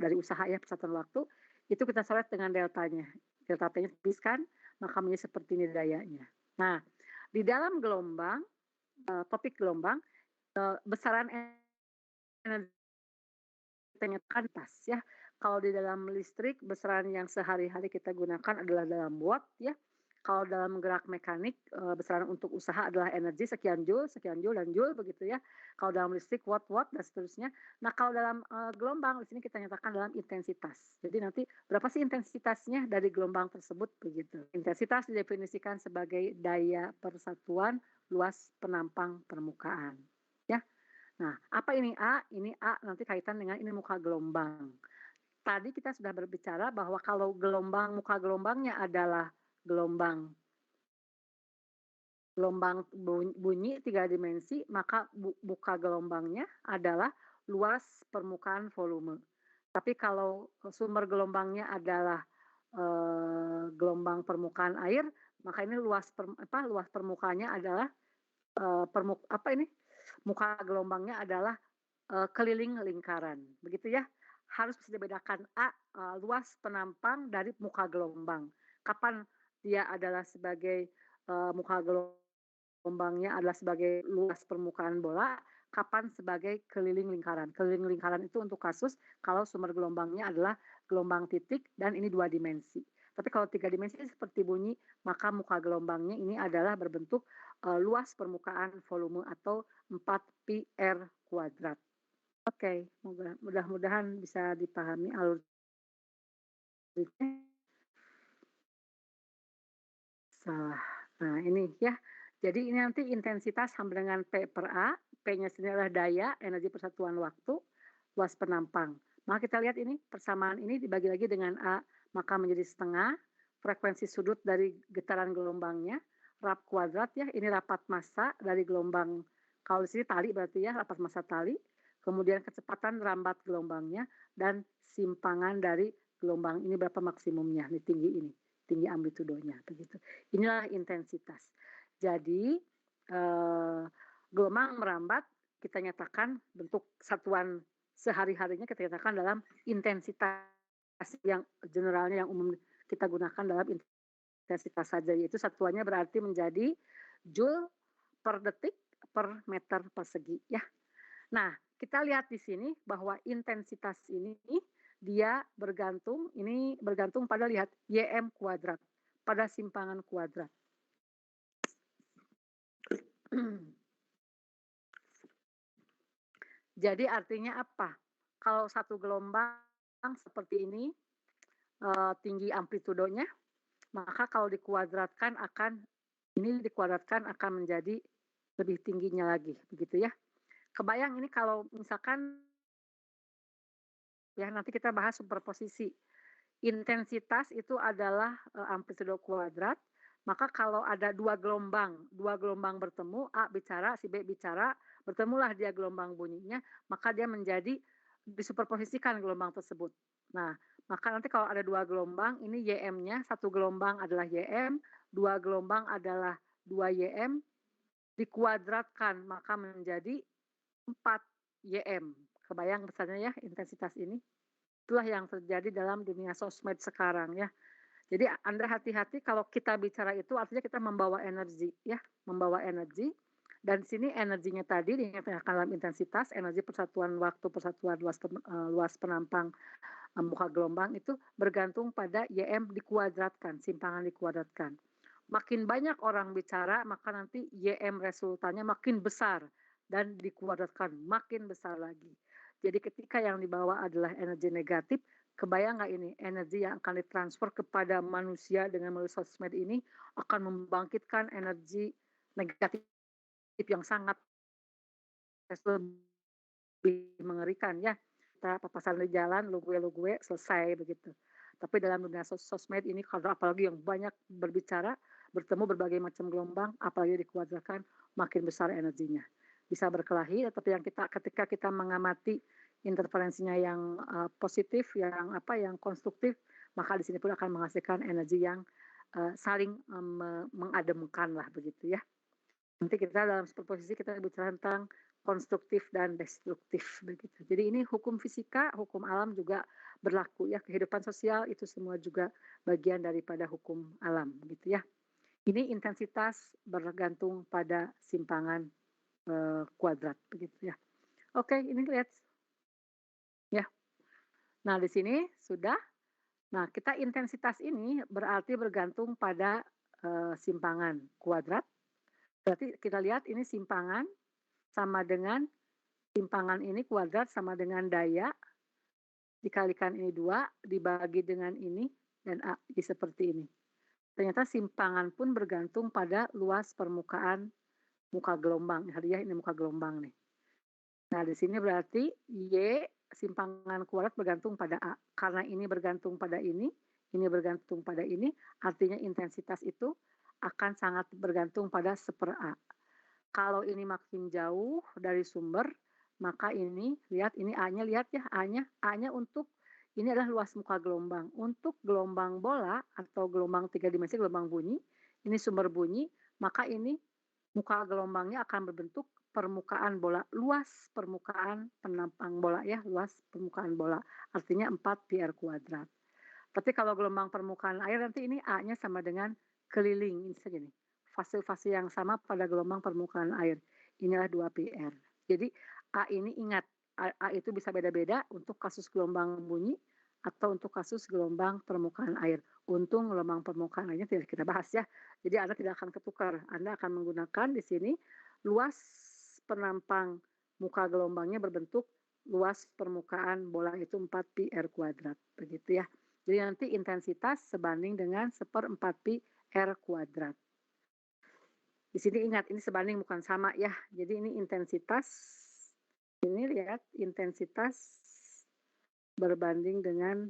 dari usaha ya persatuan waktu. Itu kita coret dengan deltanya. Delta T-nya tuliskan, maka menjadi seperti ini dayanya. Nah, di dalam gelombang, topik gelombang, besaran energi nyatakan pas ya. Kalau di dalam listrik besaran yang sehari-hari kita gunakan adalah dalam watt ya. Kalau dalam gerak mekanik besaran untuk usaha adalah energi sekian joule dan joule begitu ya. Kalau dalam listrik watt dan seterusnya. Nah, kalau dalam gelombang di sini kita nyatakan dalam intensitas. Jadi nanti berapa sih intensitasnya dari gelombang tersebut begitu. Intensitas didefinisikan sebagai daya persatuan luas penampang permukaan. Ya. Nah, apa ini A? Ini A nanti kaitan dengan ini muka gelombang. Tadi kita sudah berbicara bahwa kalau muka gelombangnya adalah gelombang bunyi 3 dimensi, maka muka gelombangnya adalah luas permukaan volume. Tapi kalau sumber gelombangnya adalah gelombang permukaan air, maka ini luas permukaannya adalah muka gelombangnya adalah keliling lingkaran, begitu ya. Harus bisa dibedakan luas penampang dari muka gelombang. Kapan dia adalah sebagai muka gelombangnya adalah sebagai luas permukaan bola, kapan sebagai keliling lingkaran. Keliling lingkaran itu untuk kasus kalau sumber gelombangnya adalah gelombang titik dan ini 2 dimensi. Tapi kalau 3 dimensi seperti bunyi, maka muka gelombangnya ini adalah berbentuk luas permukaan volume atau 4 pi R kuadrat. Oke, mudah-mudahan bisa dipahami alur salah. Nah, ini ya. Jadi ini nanti intensitas sama dengan P per A. P-nya sendiri adalah daya, energi persatuan waktu, luas penampang. Maka kita lihat ini, persamaan ini dibagi lagi dengan A, maka menjadi setengah. Frekuensi sudut dari getaran gelombangnya, rap kuadrat ya, ini rapat massa dari gelombang, kalau di sini tali berarti ya, rapat massa tali. Kemudian kecepatan rambat gelombangnya, dan simpangan dari gelombang ini berapa maksimumnya, ini tinggi amplitudonya, begitu. Inilah intensitas. Jadi gelombang merambat kita nyatakan bentuk satuan sehari-harinya kita nyatakan dalam intensitas yang generalnya yang umum kita gunakan dalam intensitas saja, yaitu satuannya berarti menjadi joule per detik per meter persegi ya. Nah, kita lihat di sini bahwa intensitas ini dia bergantung pada lihat YM kuadrat, pada simpangan kuadrat. Jadi artinya apa? Kalau satu gelombang seperti ini tinggi amplitudonya, maka kalau dikuadratkan akan Ini dikuadratkan akan menjadi lebih tingginya lagi, begitu ya. Kebayang ini kalau misalkan ya nanti kita bahas superposisi. Intensitas itu adalah, amplitudo kuadrat, maka kalau ada 2 gelombang bertemu, A bicara, si B bicara, bertemulah dia gelombang bunyinya, maka dia menjadi disuperposisikan gelombang tersebut. Nah, maka nanti kalau ada 2 gelombang, ini YM-nya, 1 gelombang adalah YM, 2 gelombang adalah 2 YM, dikuadratkan maka menjadi 4 YM. Kebayang besarnya ya intensitas ini? Itulah yang terjadi dalam dunia sosmed sekarang ya. Jadi Anda hati-hati kalau kita bicara itu artinya kita membawa energi ya, membawa energi dan sini energinya tadi dinyatakan dalam intensitas, energi persatuan waktu, persatuan luas penampang muka gelombang itu bergantung pada YM dikuadratkan, simpangan dikuadratkan. Makin banyak orang bicara, maka nanti YM resultannya makin besar dan dikuadratkan makin besar lagi. Jadi ketika yang dibawa adalah energi negatif, kebayang nggak ini energi yang akan ditransfer kepada manusia dengan melalui sosmed ini akan membangkitkan energi negatif yang sangat lebih mengerikan ya. Kita papasan di jalan, lu gue, selesai begitu. Tapi dalam dunia sosmed ini kalau apalagi yang banyak berbicara, bertemu berbagai macam gelombang, apalagi dikuadratkan, makin besar energinya. Bisa berkelahi, tapi yang ketika kita mengamati interferensinya yang positif, yang konstruktif, maka di sini pun akan menghasilkan energi yang saling mengademkan lah begitu ya. Nanti kita dalam superposisi kita bicara tentang konstruktif dan destruktif begitu. Jadi ini hukum fisika, hukum alam juga berlaku ya. Kehidupan sosial itu semua juga bagian daripada hukum alam gitu ya. Ini intensitas bergantung pada simpangan kuadrat begitu ya. Oke, ini lihat ya. Nah, di sini sudah. Nah, kita intensitas ini berarti bergantung pada simpangan kuadrat. Berarti kita lihat ini simpangan sama dengan simpangan ini kuadrat sama dengan daya dikalikan ini 2 dibagi dengan ini dan A seperti ini. Ternyata simpangan pun bergantung pada luas permukaan muka gelombang. Ya, ini muka gelombang nih. Nah, di sini berarti Y simpangan kuadrat bergantung pada A. Karena ini bergantung pada ini bergantung pada ini, artinya intensitas itu akan sangat bergantung pada 1/A. Kalau ini makin jauh dari sumber, maka ini lihat ini A-nya lihat ya A-nya untuk ini adalah luas muka gelombang. Untuk gelombang bola atau gelombang 3 dimensi, gelombang bunyi, ini sumber bunyi, maka ini muka gelombangnya akan berbentuk permukaan bola, luas permukaan penampang bola ya, luas permukaan bola. Artinya 4 pi r kuadrat. Tapi kalau gelombang permukaan air nanti ini A-nya sama dengan keliling ini saja nih. Fase-fase yang sama pada gelombang permukaan air. Inilah 2 PR. Jadi A ini ingat, A itu bisa beda-beda untuk kasus gelombang bunyi atau untuk kasus gelombang permukaan air. Untung gelombang permukaan airnya tidak kita bahas ya. Jadi Anda tidak akan ketukar. Anda akan menggunakan di sini luas penampang muka gelombangnya berbentuk luas permukaan bola itu 4 pi r kuadrat. Begitu ya. Jadi nanti intensitas sebanding dengan 1/4 pi r kuadrat. Di sini ingat ini sebanding bukan sama ya. Jadi ini intensitas. Ini lihat intensitas berbanding dengan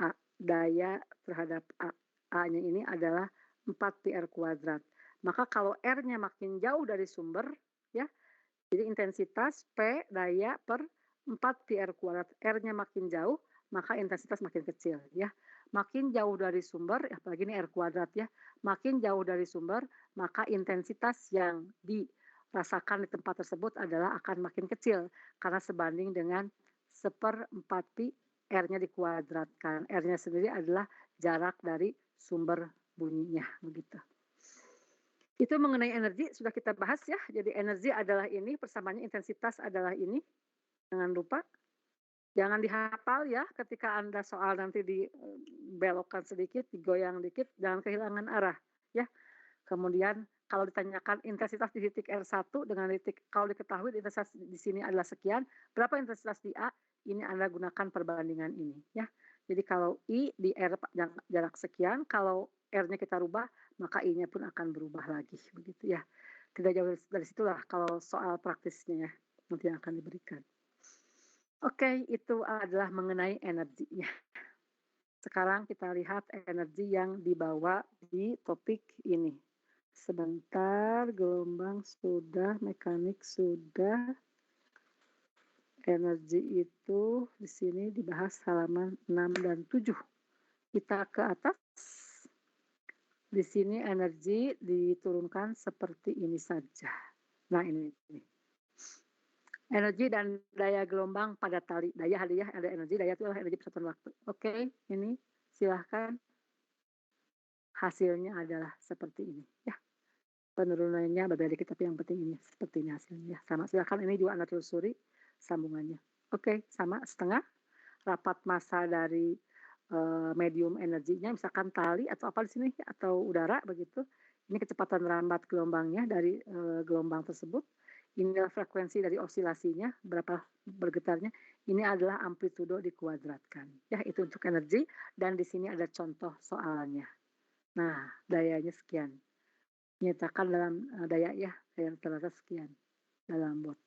A. Daya terhadap A. A-nya ini adalah 4 pi r kuadrat. Maka kalau R-nya makin jauh dari sumber ya. Jadi intensitas P daya per 4 pi r kuadrat. R-nya makin jauh, maka intensitas makin kecil ya. Makin jauh dari sumber, apalagi ini R kuadrat ya, makin jauh dari sumber, maka intensitas yang dirasakan di tempat tersebut adalah akan makin kecil karena sebanding dengan 1/4 pi R-nya dikuadratkan. R-nya sendiri adalah jarak dari sumber bunyinya begitu. Itu mengenai energi sudah kita bahas ya. Jadi energi adalah ini, persamaannya intensitas adalah ini. Jangan lupa. Jangan dihafal ya ketika Anda soal nanti dibelokkan sedikit, digoyang dikit, jangan kehilangan arah ya. Kemudian kalau ditanyakan intensitas di titik R1 dengan titik, kalau diketahui intensitas di sini adalah sekian, berapa intensitas di A, ini Anda gunakan perbandingan ini ya. Jadi kalau I di R jarak sekian, kalau R-nya kita rubah, maka I-nya pun akan berubah lagi, begitu ya. Tidak jauh dari situlah kalau soal praktisnya ya, nanti yang akan diberikan. Oke, itu adalah mengenai energinya. Sekarang kita lihat energi yang dibawa di topik ini. Sebentar, gelombang sudah, mekanik sudah. Energi itu di sini dibahas halaman 6 dan 7. Kita ke atas. Di sini energi diturunkan seperti ini saja. Nah, ini. Energi dan daya gelombang pada tali. Daya hadiah ada energi, daya itu adalah energi persatuan waktu. Oke, ini silahkan. Hasilnya adalah seperti ini. Ya, penurunannya berbeda dikit, tapi yang penting ini seperti ini hasilnya. Sama, silahkan ini juga Anda telusuri sambungannya. Oke, sama setengah. Rapat massa dari medium energinya, misalkan tali atau apa di sini, atau udara begitu. Ini kecepatan rambat gelombangnya dari gelombang tersebut. Inilah frekuensi dari osilasinya, berapa bergetarnya. Ini adalah amplitudo dikuadratkan. Ya, itu untuk energi. Dan di sini ada contoh soalnya. Nah, dayanya sekian. Nyatakan dalam daya ya, daya rata-rata sekian dalam watt.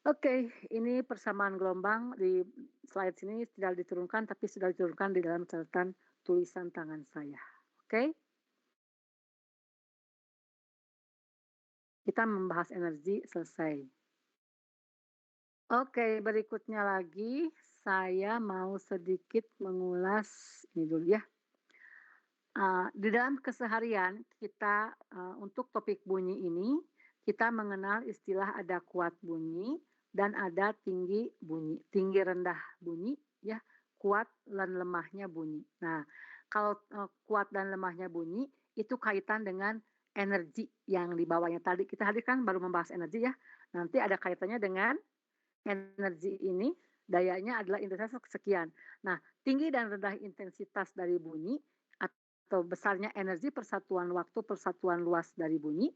Oke, ini persamaan gelombang di slide sini tidak diturunkan, tapi sudah diturunkan di dalam catatan tulisan tangan saya. Oke? Kita membahas energi selesai. Oke, berikutnya lagi saya mau sedikit mengulas ini dulu ya. Di dalam keseharian kita untuk topik bunyi ini kita mengenal istilah ada kuat bunyi dan ada tinggi bunyi, tinggi rendah bunyi ya, kuat dan lemahnya bunyi. Nah, kalau kuat dan lemahnya bunyi itu kaitan dengan energi yang dibawanya tadi. Kita hadirkan baru membahas energi ya. Nanti ada kaitannya dengan energi ini, dayanya adalah intensitas sekian. Nah, tinggi dan rendah intensitas dari bunyi atau besarnya energi persatuan waktu, persatuan luas dari bunyi,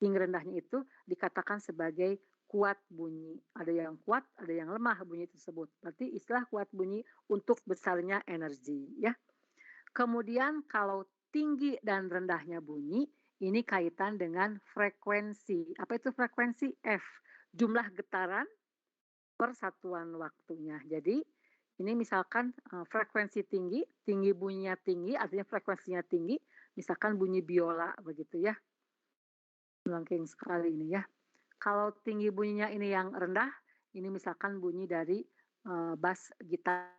tinggi rendahnya itu dikatakan sebagai kuat bunyi. Ada yang kuat, ada yang lemah bunyi tersebut. Berarti istilah kuat bunyi untuk besarnya energi. Ya. Kemudian kalau tinggi dan rendahnya bunyi, ini kaitan dengan frekuensi. Apa itu frekuensi? F. Jumlah getaran per satuan waktunya. Jadi ini misalkan frekuensi tinggi, tinggi bunyinya tinggi, artinya frekuensinya tinggi, misalkan bunyi biola begitu ya. Melengking sekali ini ya. Kalau tinggi bunyinya ini yang rendah, ini misalkan bunyi dari bass gitar.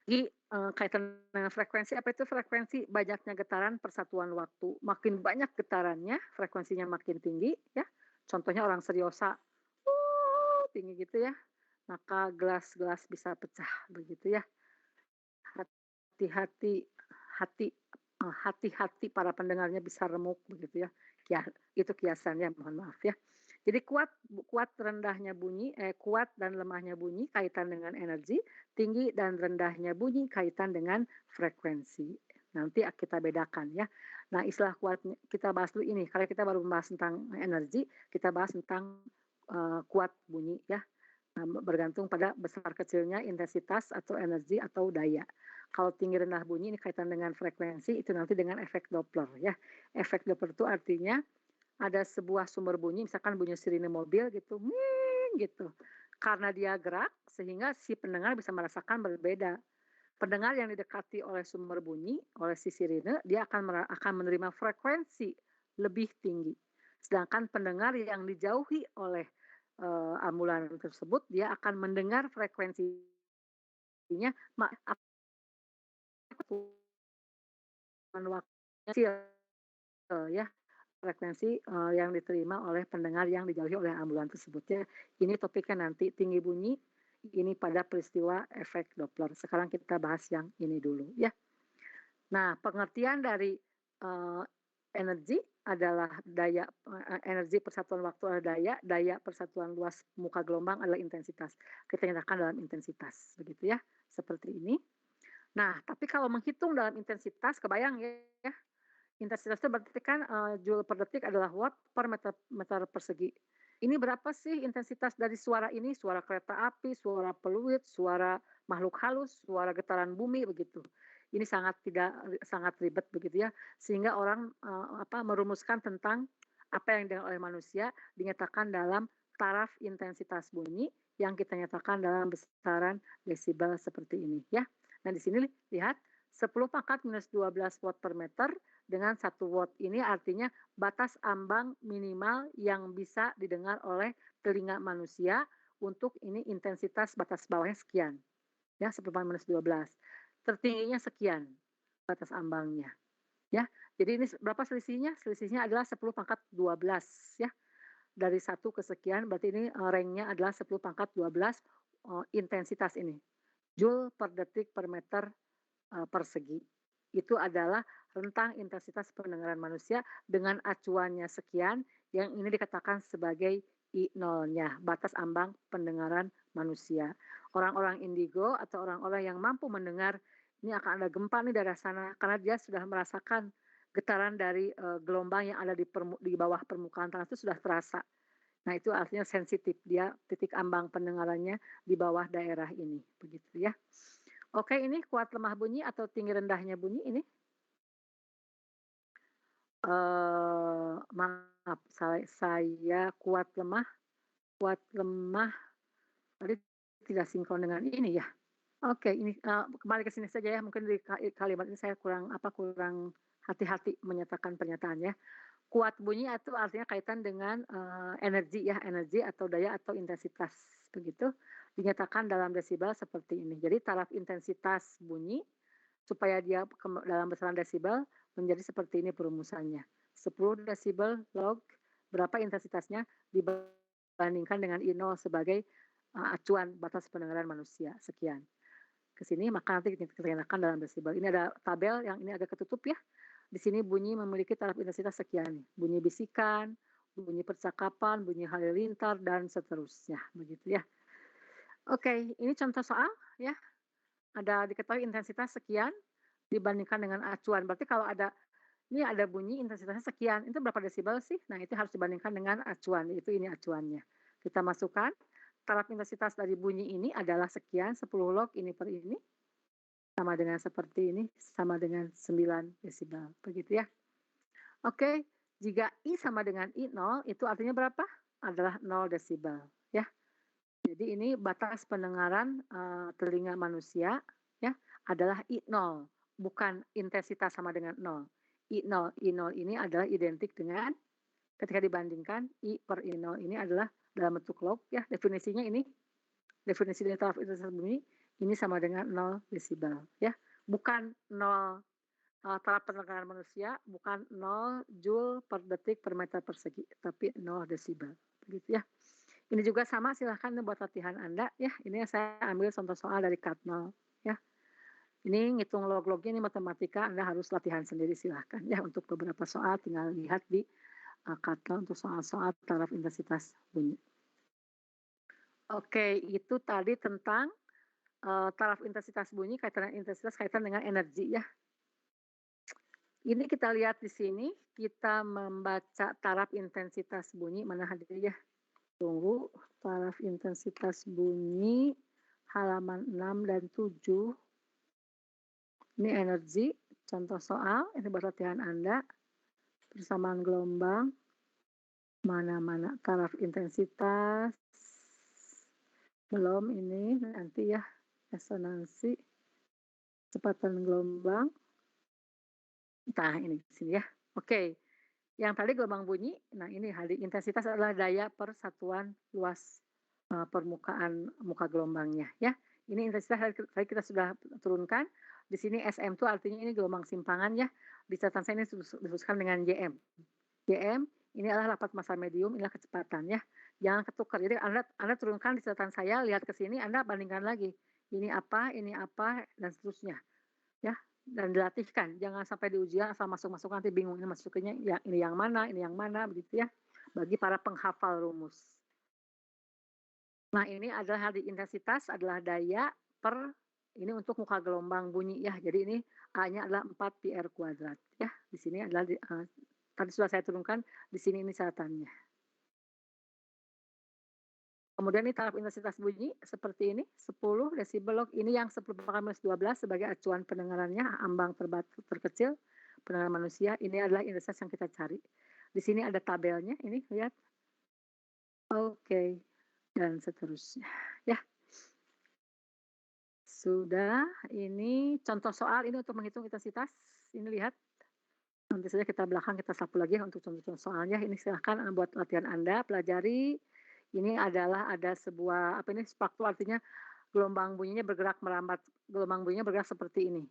Jadi kaitan dengan frekuensi, apa itu frekuensi? Banyaknya getaran persatuan waktu. Makin banyak getarannya, frekuensinya makin tinggi ya. Contohnya orang seriosa, tinggi gitu ya. Maka gelas-gelas bisa pecah begitu ya. Hati-hati hati-hati para pendengarnya bisa remuk begitu ya. Ya, itu kiasannya, mohon maaf ya. Jadi kuat rendahnya bunyi, kuat dan lemahnya bunyi kaitan dengan energi, tinggi dan rendahnya bunyi kaitan dengan frekuensi. Nanti kita bedakan ya. Nah, istilah kuat kita bahas dulu ini. Karena kita baru membahas tentang energi, kita bahas tentang kuat bunyi ya. Bergantung pada besar kecilnya intensitas atau energi atau daya. Kalau tinggi rendah bunyi ini kaitan dengan frekuensi, itu nanti dengan efek Doppler ya. Efek Doppler itu artinya ada sebuah sumber bunyi, misalkan bunyi sirine mobil gitu, gitu. Karena dia gerak, sehingga si pendengar bisa merasakan berbeda. Pendengar yang didekati oleh sumber bunyi, oleh si sirine, dia akan menerima frekuensi lebih tinggi. Sedangkan pendengar yang dijauhi oleh ambulan tersebut, dia akan mendengar frekuensinya waktu ya, frekuensi yang diterima oleh pendengar yang dijauhi oleh ambulan tersebut ya. Ini topiknya nanti tinggi bunyi, ini pada peristiwa efek Doppler. Sekarang kita bahas yang ini dulu ya. Nah, pengertian dari energi adalah daya, energi persatuan waktu adalah daya, daya persatuan luas muka gelombang adalah intensitas. Kita nyatakan dalam intensitas, begitu ya, seperti ini. Nah, tapi kalau menghitung dalam intensitas, kebayang ya, intensitas itu berarti kan joule per detik adalah watt per meter persegi. ini berapa sih intensitas dari suara ini, suara kereta api, suara peluit, suara makhluk halus, suara getaran bumi, begitu. Ini sangat ribet begitu ya, sehingga orang, merumuskan tentang apa yang didengar oleh manusia, dinyatakan dalam taraf intensitas bunyi yang kita nyatakan dalam besaran desibel seperti ini ya. Nah di sini lihat 10⁻12 watt per meter dengan 1 watt ini artinya batas ambang minimal yang bisa didengar oleh telinga manusia untuk ini intensitas batas bawahnya sekian, ya 10⁻12. Tertingginya sekian batas ambangnya, ya. Jadi ini berapa selisihnya? Selisihnya adalah 10⁻12 ya. Dari 1 ke sekian berarti ini, range-nya adalah 10⁻12, intensitas ini, joule per detik per meter, persegi. Itu adalah rentang intensitas pendengaran manusia dengan acuannya sekian, yang ini dikatakan sebagai I0-nya, batas ambang pendengaran manusia. Orang-orang indigo atau orang-orang yang mampu mendengar, ini akan ada gempa nih daerah sana, karena dia sudah merasakan getaran dari, gelombang yang ada di bawah permukaan tanah itu sudah terasa. Nah itu artinya sensitif, dia titik ambang pendengarannya di bawah daerah ini, begitu ya. Oke, ini kuat lemah bunyi atau tinggi rendahnya bunyi ini? Maaf, saya kuat lemah tadi tidak sinkron dengan ini ya. Oke, ini, kembali ke sini saja ya, mungkin di kalimat ini saya kurang hati-hati menyatakan pernyataannya. Kuat bunyi itu artinya kaitan dengan, energi ya, energi atau daya atau intensitas, begitu. Dinyatakan dalam desibel seperti ini. Jadi taraf intensitas bunyi supaya dia dalam besaran desibel menjadi seperti ini perumusannya. 10 desibel log berapa intensitasnya dibandingkan dengan I0 sebagai acuan batas pendengaran manusia, sekian. Ke sini maka nanti kita kenakan dalam desibel. Ini ada tabel yang ini agak ketutup ya. Di sini bunyi memiliki taraf intensitas sekian, bunyi bisikan, bunyi percakapan, bunyi halilintar dan seterusnya, begitu ya. Oke, ini contoh soal ya. Ada diketahui intensitas sekian dibandingkan dengan acuan. Berarti kalau ada bunyi intensitasnya sekian, itu berapa desibel sih? Nah, itu harus dibandingkan dengan acuan, itu ini acuannya. Kita masukkan, taraf intensitas dari bunyi ini adalah sekian, 10 log ini per ini, sama dengan seperti ini, sama dengan 9 desibel, begitu ya. Oke, jika I sama dengan I0, itu artinya berapa? Adalah 0 desibel, ya. Jadi ini batas pendengaran telinga manusia, ya, adalah I0, bukan intensitas sama dengan 0. I0 ini adalah identik dengan ketika dibandingkan I per I0 ini adalah dalam bentuk log ya, definisinya ini, definisi dari taraf intensitas bunyi, ini sama dengan 0 desibel ya. Bukan 0 taraf pendengaran manusia, bukan 0 joule per detik per meter persegi, tapi 0 desibel. Begitu ya. Ini juga sama, silahkan buat latihan Anda ya. Ini saya ambil contoh soal dari Katnol ya. Ini ngitung log-lognya ini matematika, Anda harus latihan sendiri silahkan ya. Untuk beberapa soal tinggal lihat di Katnol untuk soal-soal taraf intensitas bunyi. Oke, itu tadi tentang taraf intensitas bunyi kaitan dengan energi ya. Ini kita lihat di sini, kita membaca taraf intensitas bunyi, mana hadir ya? Tunggu, taraf intensitas bunyi, halaman 6 dan 7. Ini energi, contoh soal, ini buat latihan Anda. Persamaan gelombang, mana-mana taraf intensitas, belum ini nanti ya, resonansi, kecepatan gelombang. Nah, ini di sini ya. Oke. Yang tadi gelombang bunyi, nah ini intensitas adalah daya per satuan luas permukaan muka gelombangnya ya. Ini intensitas tadi kita sudah turunkan. Di sini SM itu artinya ini gelombang simpangan ya. Di catatan saya ini dituliskan dengan JM. JM ini adalah rapat massa medium, inilah kecepatan ya. Jangan ketukar. Jadi Anda turunkan di catatan saya, lihat ke sini, Anda bandingkan lagi. Ini apa, dan seterusnya. Ya, dan dilatihkan, jangan sampai di ujian asal masuk-masuk nanti bingung ini masukinnya ini yang mana, begitu ya, bagi para penghafal rumus. Nah, ini adalah intensitas adalah daya per ini untuk muka gelombang bunyi ya. Jadi ini A-nya adalah 4 pi R kuadrat ya. Di sini adalah tadi sudah saya turunkan, di sini ini catatannya. Kemudian ini taraf intensitas bunyi seperti ini, 10 desibel log, ini yang 10⁻12 sebagai acuan pendengarannya, ambang terkecil pendengaran manusia, ini adalah intensitas yang kita cari. Di sini ada tabelnya, ini lihat. Oke, dan seterusnya. Ya, sudah. Ini contoh soal ini untuk menghitung intensitas. Ini lihat. Nanti saja kita belakang kita sapu lagi ya untuk contoh-contoh soalnya. Ini silahkan buat latihan Anda, pelajari. Ini adalah ada sebuah apa ini spaktu artinya gelombang bunyinya bergerak merambat, gelombang bunyinya bergerak seperti ini.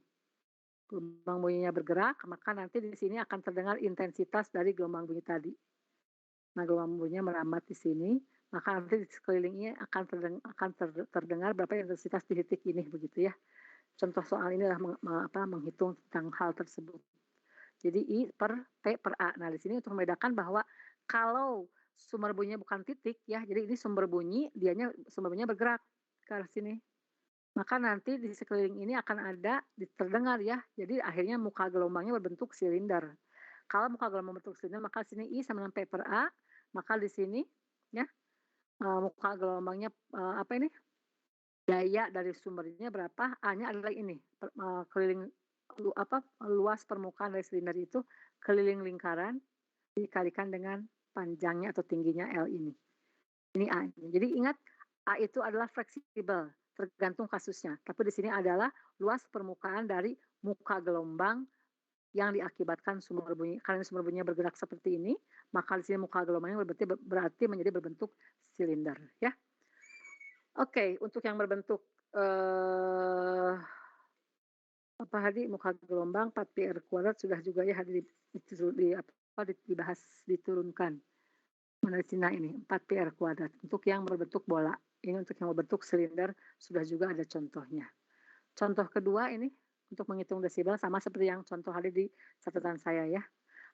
Gelombang bunyinya bergerak, maka nanti di sini akan terdengar intensitas dari gelombang bunyi tadi. Nah, gelombang bunyinya merambat di sini, maka nanti di sekelilingnya akan terdengar berapa intensitas di titik ini begitu ya. Contoh soal ini adalah menghitung tentang hal tersebut. Jadi I per T per A. Nah, di sini untuk membedakan bahwa kalau sumber bunyinya bukan titik ya, jadi ini sumber bunyi, sumber bunyinya bergerak ke arah sini. Maka nanti di sekeliling ini akan ada terdengar ya. Jadi akhirnya muka gelombangnya berbentuk silinder. Kalau muka gelombang berbentuk silinder, maka sini I sama dengan P per A, maka di sini ya muka gelombangnya apa ini? Daya dari sumbernya berapa? A-nya adalah ini, keliling luas permukaan dari silinder itu keliling lingkaran dikalikan dengan panjangnya atau tingginya L ini. Ini A-nya. Jadi ingat A itu adalah fleksibel, tergantung kasusnya. Tapi di sini adalah luas permukaan dari muka gelombang yang diakibatkan sumber bunyi. Karena sumber bunyinya bergerak seperti ini, maka di sini muka gelombangnya berarti menjadi berbentuk silinder ya. Oke, untuk yang berbentuk apa tadi muka gelombang 4πr kuadrat sudah juga ya dibahas diturunkan. Mana di sini ini 4πr kuadrat untuk yang berbentuk bola. Ini untuk yang berbentuk silinder sudah juga ada contohnya. Contoh kedua ini untuk menghitung desibel sama seperti yang contoh tadi di catatan saya ya.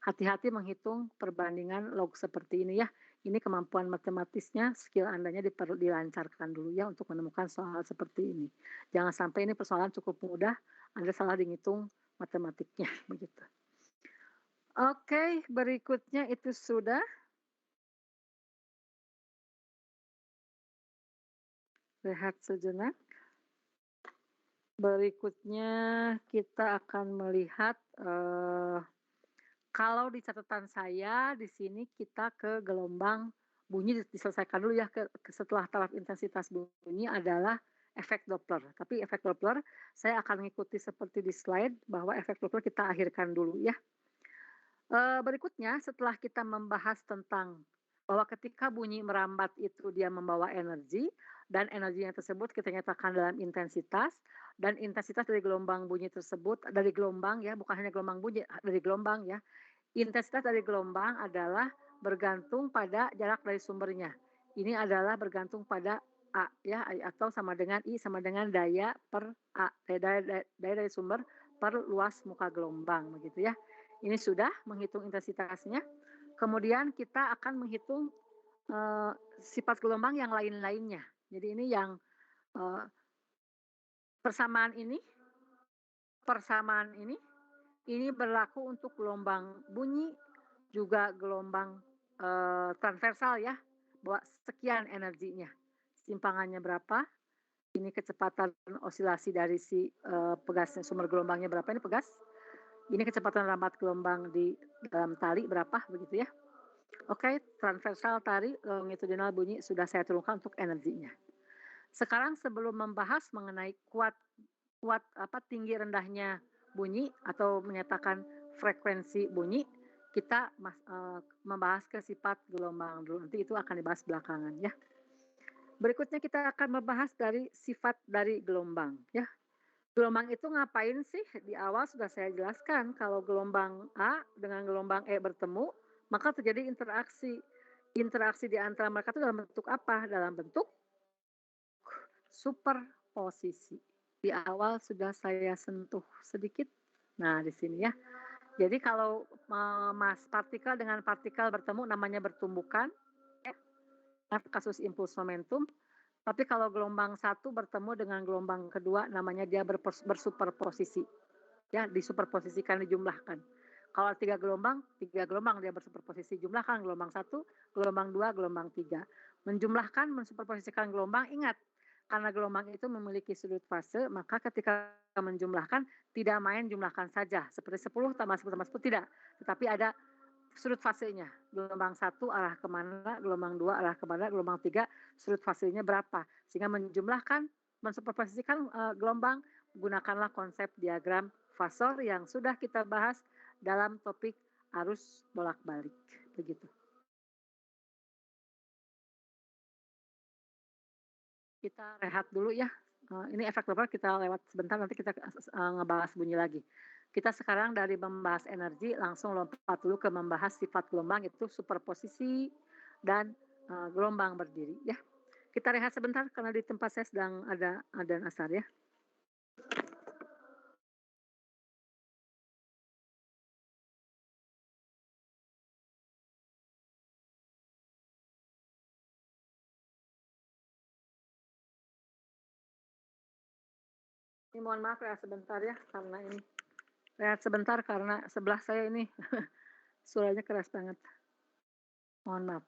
Hati-hati menghitung perbandingan log seperti ini ya. Ini kemampuan matematisnya, skill Andanya dilancarkan dulu ya untuk menemukan soal seperti ini. Jangan sampai ini persoalan cukup mudah, Anda salah dihitung matematiknya begitu. Oke, berikutnya itu sudah. Rehat sejenak. Berikutnya kita akan melihat kalau di catatan saya di sini kita ke gelombang bunyi diselesaikan dulu ya setelah taraf intensitas bunyi adalah efek Doppler. Tapi efek Doppler saya akan mengikuti seperti di slide bahwa efek Doppler kita akhirkan dulu ya. Berikutnya setelah kita membahas tentang bahwa ketika bunyi merambat itu dia membawa energi dan energinya tersebut kita nyatakan dalam intensitas dan intensitas dari gelombang bunyi tersebut dari gelombang ya bukan hanya gelombang bunyi dari gelombang ya. Intensitas dari gelombang adalah bergantung pada jarak dari sumbernya. Ini adalah bergantung pada A ya atau sama dengan I sama dengan daya per A, daya dari sumber per luas muka gelombang begitu ya. Ini sudah menghitung intensitasnya. Kemudian kita akan menghitung sifat gelombang yang lain-lainnya. Jadi ini yang persamaan ini berlaku untuk gelombang bunyi, juga gelombang transversal ya, bahwa sekian energinya. Simpangannya berapa, ini kecepatan osilasi dari si pegasnya, sumber gelombangnya berapa, ini pegas. Ini kecepatan rambat gelombang di dalam tali berapa, begitu ya. Oke, transversal tali, longitudinal bunyi sudah saya turunkan untuk energinya. Sekarang sebelum membahas mengenai tinggi rendahnya bunyi atau menyatakan frekuensi bunyi, kita membahas ke sifat gelombang dulu. Nanti itu akan dibahas belakangan ya. Berikutnya kita akan membahas dari sifat dari gelombang ya. Gelombang itu ngapain sih? Di awal sudah saya jelaskan kalau gelombang A dengan gelombang E bertemu, maka terjadi interaksi. Interaksi di antara mereka itu dalam bentuk apa? Dalam bentuk superposisi. Di awal sudah saya sentuh sedikit. Nah, di sini ya. Jadi kalau partikel dengan partikel bertemu namanya bertumbukan, ya, kasus impuls momentum. Tapi kalau gelombang satu bertemu dengan gelombang kedua namanya dia bersuperposisi. Ya, disuperposisikan, dijumlahkan. Kalau tiga gelombang dia bersuperposisi, jumlahkan gelombang satu, gelombang dua, gelombang tiga. menjumlahkan, mensuperposisikan gelombang, ingat, karena gelombang itu memiliki sudut fase, maka ketika menjumlahkan tidak main jumlahkan saja, seperti 10 tambah 10 tambah 10 tidak, tetapi ada sudut fasenya. Gelombang 1 arah kemana, gelombang 2 arah kemana, gelombang 3 sudut fasenya berapa. Sehingga menjumlahkan, mensuperposisikan gelombang, gunakanlah konsep diagram fasor yang sudah kita bahas dalam topik arus bolak-balik. Begitu. Kita rehat dulu ya. Ini efek Doppler kita lewat sebentar, nanti kita ngebahas bunyi lagi. Kita sekarang dari membahas energi langsung lompat dulu ke membahas sifat gelombang, itu superposisi dan gelombang berdiri ya. Kita rehat sebentar karena di tempat saya sedang ada adzan asar ya. Ini mohon maaf rehat sebentar ya, karena ini rehat sebentar karena sebelah saya ini suaranya keras banget. Mohon maaf.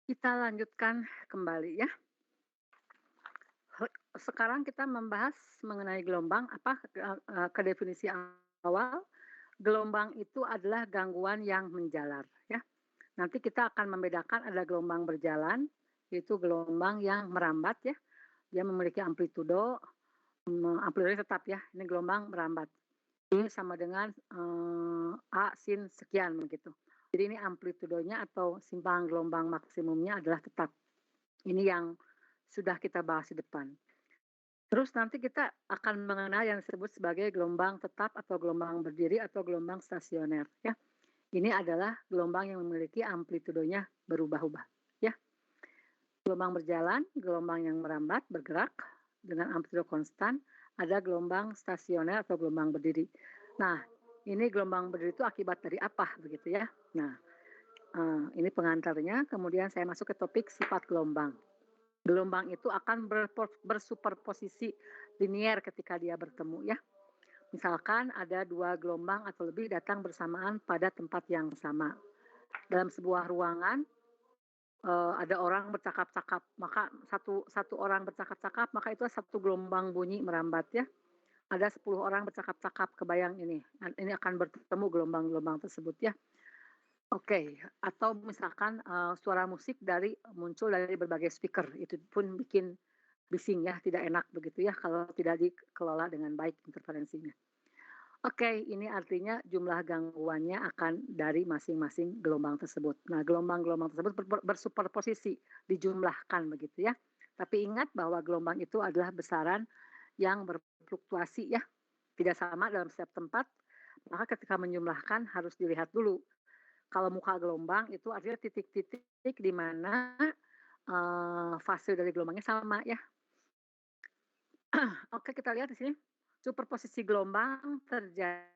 Kita lanjutkan kembali ya. Sekarang kita membahas mengenai gelombang, ke definisi awal, gelombang itu adalah gangguan yang menjalar ya. Nanti kita akan membedakan ada gelombang berjalan, yaitu gelombang yang merambat ya. Dia memiliki amplitudo tetap ya, ini gelombang merambat. Ini sama dengan A sin sekian begitu. Jadi ini amplitudonya atau simpangan gelombang maksimumnya adalah tetap. Ini yang sudah kita bahas di depan. Terus nanti kita akan mengenal yang disebut sebagai gelombang tetap atau gelombang berdiri atau gelombang stasioner ya. Ini adalah gelombang yang memiliki amplitudenya berubah-ubah ya. Gelombang berjalan, gelombang yang merambat, bergerak dengan amplitudo konstan, ada gelombang stasioner atau gelombang berdiri. Nah, ini gelombang berdiri itu akibat dari apa begitu ya. Nah, ini pengantarnya, kemudian saya masuk ke topik sifat gelombang. Gelombang itu akan bersuperposisi linier ketika dia bertemu ya. Misalkan ada dua gelombang atau lebih datang bersamaan pada tempat yang sama. Dalam sebuah ruangan ada orang bercakap-cakap, maka satu orang bercakap-cakap, maka itu satu gelombang bunyi merambat ya. Ada 10 orang bercakap-cakap, kebayang ini akan bertemu gelombang-gelombang tersebut ya. Oke, atau misalkan suara musik muncul dari berbagai speaker, itu pun bikin bising ya, tidak enak begitu ya kalau tidak dikelola dengan baik interferensinya. Oke, ini artinya jumlah gangguannya akan dari masing-masing gelombang tersebut. Nah, gelombang-gelombang tersebut bersuperposisi, dijumlahkan begitu ya. Tapi ingat bahwa gelombang itu adalah besaran yang berfluktuasi ya, tidak sama dalam setiap tempat. Maka ketika menjumlahkan harus dilihat dulu. Kalau muka gelombang itu artinya titik-titik di mana fase dari gelombangnya sama ya. Oke, kita lihat di sini. Superposisi gelombang terjadi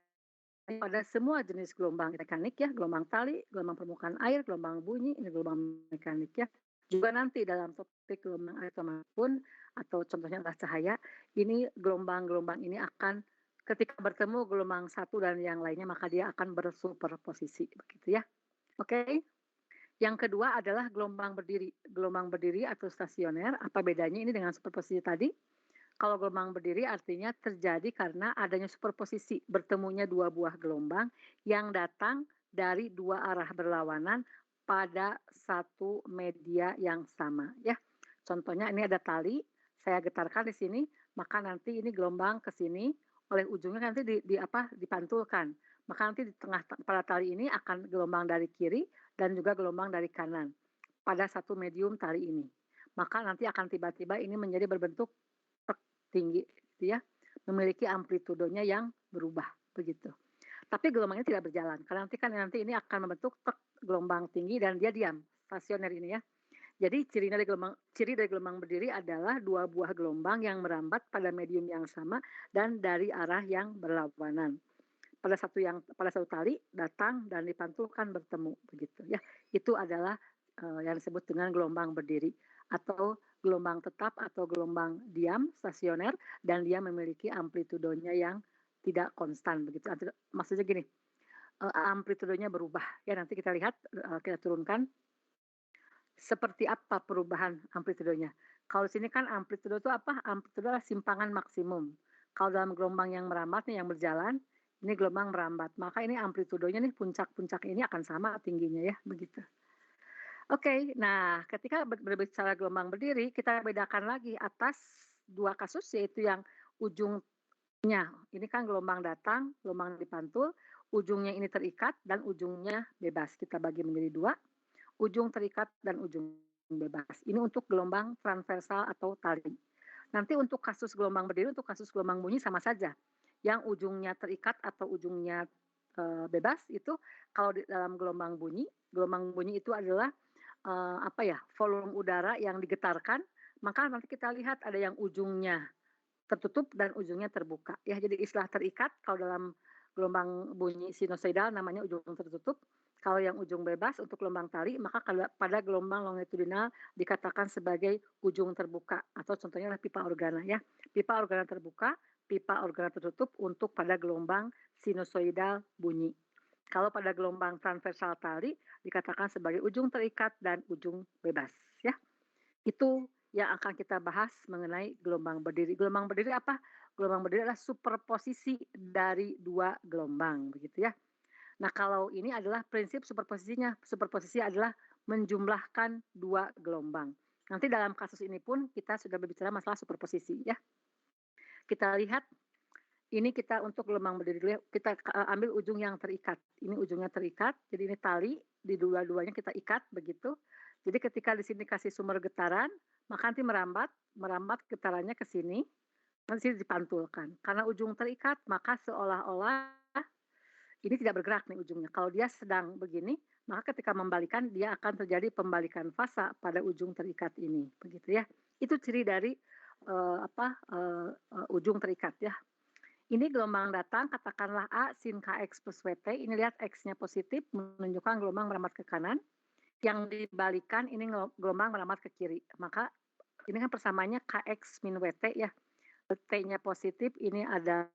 pada semua jenis gelombang mekanik ya, gelombang tali, gelombang permukaan air, gelombang bunyi, ini gelombang mekanik ya. Juga nanti dalam topik gelombang elektromagnetik pun atau contohnya adalah cahaya, ini gelombang-gelombang ini akan ketika bertemu gelombang satu dan yang lainnya maka dia akan bersuperposisi begitu ya. Oke. Yang kedua adalah gelombang berdiri. Gelombang berdiri atau stasioner, apa bedanya ini dengan superposisi tadi? Kalau gelombang berdiri artinya terjadi karena adanya superposisi, bertemunya dua buah gelombang yang datang dari dua arah berlawanan pada satu media yang sama ya. Contohnya ini ada tali, saya getarkan di sini, maka nanti ini gelombang ke sini, oleh ujungnya nanti dipantulkan. Maka nanti di tengah pada tali ini akan gelombang dari kiri dan juga gelombang dari kanan pada satu medium tali ini. Maka nanti akan tiba-tiba ini menjadi berbentuk tinggi gitu ya, memiliki amplitudonya yang berubah begitu. Tapi gelombangnya tidak berjalan karena nanti ini akan membentuk gelombang tinggi dan dia diam, stasioner ini ya. Jadi ciri dari gelombang berdiri adalah dua buah gelombang yang merambat pada medium yang sama dan dari arah yang berlawanan. Pada satu tali datang dan dipantulkan bertemu begitu ya. Itu adalah yang disebut dengan gelombang berdiri atau gelombang tetap atau gelombang diam stasioner dan dia memiliki amplitudonya yang tidak konstan begitu. Maksudnya gini, amplitudonya berubah ya, nanti kita lihat kita turunkan seperti apa perubahan amplitudonya. Kalau di sini kan amplitudo itu apa? Amplitudo adalah simpangan maksimum. Kalau dalam gelombang yang merambat nih yang berjalan, ini gelombang merambat. Maka ini amplitudonya nih puncak-puncak ini akan sama tingginya ya, begitu. Oke, nah ketika berbicara gelombang berdiri, kita bedakan lagi atas dua kasus yaitu yang ujungnya, ini kan gelombang datang, gelombang dipantul, ujungnya ini terikat dan ujungnya bebas. Kita bagi menjadi dua, ujung terikat dan ujung bebas. Ini untuk gelombang transversal atau tali. Nanti untuk kasus gelombang berdiri, untuk kasus gelombang bunyi sama saja. Yang ujungnya terikat atau ujungnya bebas itu kalau di dalam gelombang bunyi itu adalah volume udara yang digetarkan, maka nanti kita lihat ada yang ujungnya tertutup dan ujungnya terbuka. Ya, jadi istilah terikat kalau dalam gelombang bunyi sinusoidal namanya ujung tertutup. Kalau yang ujung bebas untuk gelombang tali, maka pada gelombang longitudinal dikatakan sebagai ujung terbuka atau contohnya adalah pipa organa ya. Pipa organa terbuka, pipa organa tertutup untuk pada gelombang sinusoidal bunyi. Kalau pada gelombang transversal tali dikatakan sebagai ujung terikat dan ujung bebas ya. Itu yang akan kita bahas mengenai gelombang berdiri. Gelombang berdiri apa? Gelombang berdiri adalah superposisi dari dua gelombang begitu ya. Nah, kalau ini adalah prinsip superposisinya. Superposisi adalah menjumlahkan dua gelombang. Nanti dalam kasus ini pun kita sudah berbicara masalah superposisi ya. Kita lihat ini kita untuk gelombang berdiri dulu ya, kita ambil ujung yang terikat. Ini ujungnya terikat, jadi ini tali, di dua-duanya kita ikat begitu. Jadi ketika di sini kasih sumber getaran, maka nanti merambat getarannya ke sini, Nanti dipantulkan. Karena ujung terikat, maka seolah-olah ini tidak bergerak nih ujungnya. Kalau dia sedang begini, maka ketika membalikan dia akan terjadi pembalikan fasa pada ujung terikat ini, begitu ya. Itu ciri dari ujung terikat ya. Ini gelombang datang, katakanlah A sin KX plus WT. Ini lihat X-nya positif, menunjukkan gelombang merambat ke kanan. Yang dibalikan ini gelombang merambat ke kiri. Maka ini kan persamaannya KX min WT ya. T-nya positif, ini adalah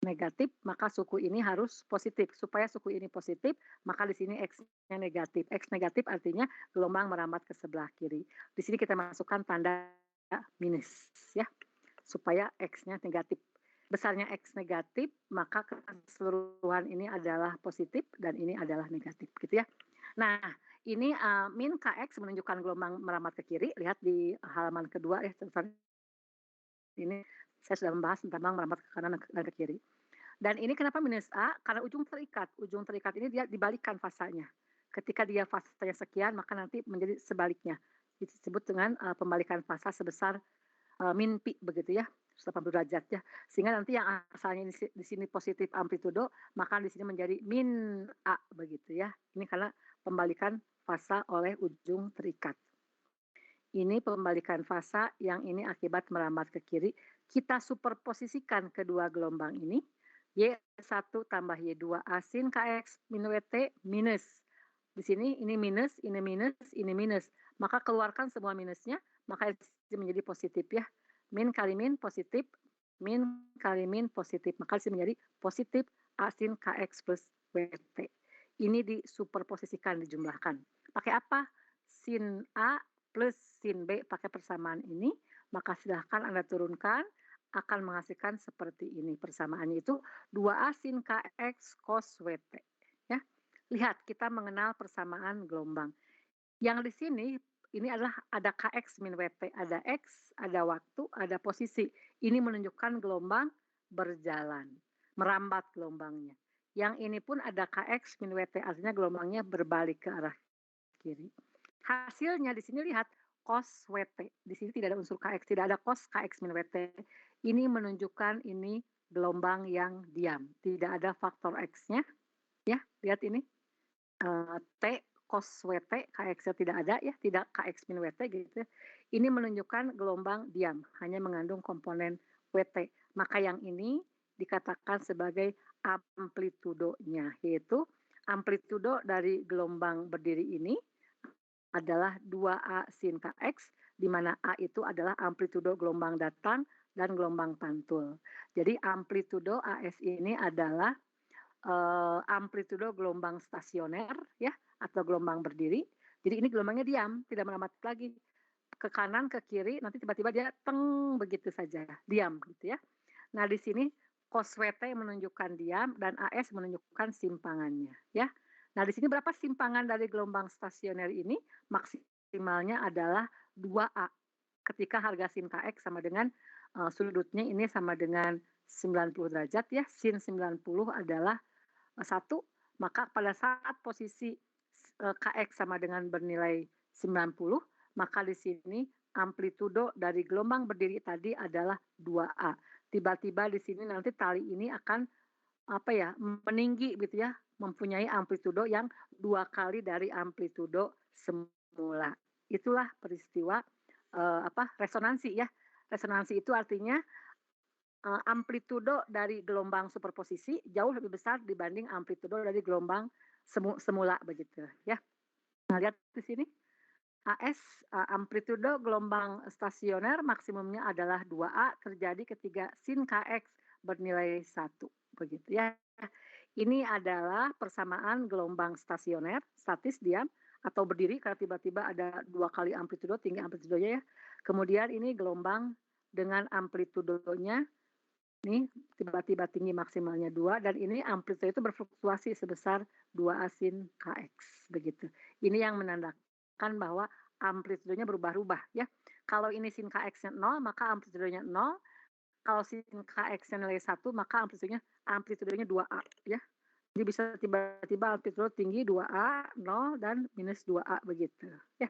negatif, maka suku ini harus positif. Supaya suku ini positif, maka di sini X-nya negatif. X negatif artinya gelombang merambat ke sebelah kiri. Di sini kita masukkan tanda minus ya, supaya X-nya negatif. Besarnya X negatif, maka keseluruhan ini adalah positif dan ini adalah negatif gitu ya. Nah, ini min KX menunjukkan gelombang merambat ke kiri. Lihat di halaman kedua ya, ini saya sudah membahas tentang merambat ke kanan dan ke kiri. Dan ini kenapa minus A? Karena ujung terikat. Ujung terikat ini dia dibalikan fasanya. Ketika dia fasanya sekian, maka nanti menjadi sebaliknya. Disebut dengan pembalikan fasa sebesar min pi begitu ya, 180 derajat ya. Sehingga nanti yang asalnya di sini positif amplitudo, maka di sini menjadi min A begitu ya. Ini karena pembalikan fasa oleh ujung terikat. Ini pembalikan fasa, yang ini akibat merambat ke kiri. Kita superposisikan kedua gelombang ini. Y1 tambah Y2 A sin KX min WT minus. Di sini ini minus, ini minus, ini minus. Maka keluarkan semua minusnya, maka menjadi positif ya. Min kali min positif, min kali min positif. Maka ini menjadi positif A sin KX plus WT. Ini disuperposisikan, dijumlahkan. Pakai apa? Sin A plus sin B pakai persamaan ini, maka silahkan Anda turunkan, akan menghasilkan seperti ini. Persamaannya itu 2A sin KX cos WT. Ya. Lihat, kita mengenal persamaan gelombang. Yang di sini, ini adalah ada KX min WT, ada X, ada waktu, ada posisi. Ini menunjukkan gelombang berjalan, merambat gelombangnya. Yang ini pun ada KX min WT, artinya gelombangnya berbalik ke arah kiri. Hasilnya di sini lihat cos WT. Di sini tidak ada unsur KX, tidak ada cos KX min WT. Ini menunjukkan ini gelombang yang diam, tidak ada faktor X-nya. Ya, lihat ini. T cos WT, KX-nya tidak ada ya, tidak KX min WT gitu. Ini menunjukkan gelombang diam, hanya mengandung komponen WT. Maka yang ini dikatakan sebagai amplitudonya, yaitu amplitudo dari gelombang berdiri ini adalah 2A sin KX, di mana A itu adalah amplitudo gelombang datang dan gelombang pantul. Jadi amplitudo AS ini adalah amplitudo gelombang stasioner ya, atau gelombang berdiri. Jadi ini gelombangnya diam, tidak merambat lagi ke kanan ke kiri, nanti tiba-tiba dia teng begitu saja, diam gitu ya. Nah di sini cos WT menunjukkan diam dan AS menunjukkan simpangannya ya. Nah di sini berapa simpangan dari gelombang stasioner ini? Maksimalnya adalah 2A. Ketika harga sin KX sama dengan sudutnya ini sama dengan 90 derajat ya, sin 90 adalah 1, maka pada saat posisi KX sama dengan bernilai 90, maka di sini amplitudo dari gelombang berdiri tadi adalah 2A. Tiba-tiba di sini nanti tali ini akan meninggi gitu ya, mempunyai amplitudo yang 2 kali dari amplitudo semula. Itulah peristiwa resonansi ya. Resonansi itu artinya amplitudo dari gelombang superposisi jauh lebih besar dibanding amplitudo dari gelombang semula begitu ya. Nah, lihat di sini. AS amplitudo gelombang stasioner maksimumnya adalah 2A terjadi ketika sin KX bernilai 1 begitu ya. Ini adalah persamaan gelombang stasioner, statis diam atau berdiri karena tiba-tiba ada 2 kali amplitudo, tinggi amplitudonya ya. Kemudian ini gelombang dengan amplitudonya ini tiba-tiba tinggi maksimalnya 2 dan ini amplitudo itu berfluktuasi sebesar 2A sin KX begitu. Ini yang menandakan bahwa amplitudonya berubah-ubah ya. Kalau ini sin KX-nya 0, maka amplitudonya 0. Kalau sin KX-nya nilai 1, maka amplitudonya 2A ya. Jadi bisa tiba-tiba amplitudo tinggi 2A, 0 dan minus 2A begitu ya.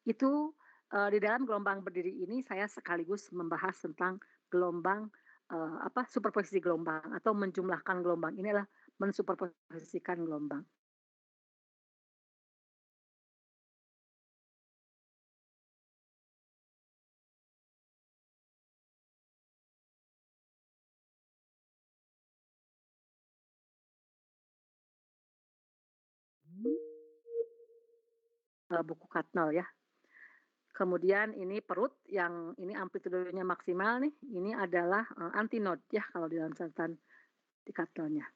Itu di dalam gelombang berdiri ini saya sekaligus membahas tentang gelombang, superposisi gelombang atau menjumlahkan gelombang. Ini adalah mensuperposisikan gelombang. Buku Katnol ya. Kemudian ini perut yang ini amplitudenya maksimal nih, ini adalah, antinode ya kalau di dalam catatan di Katnolnya.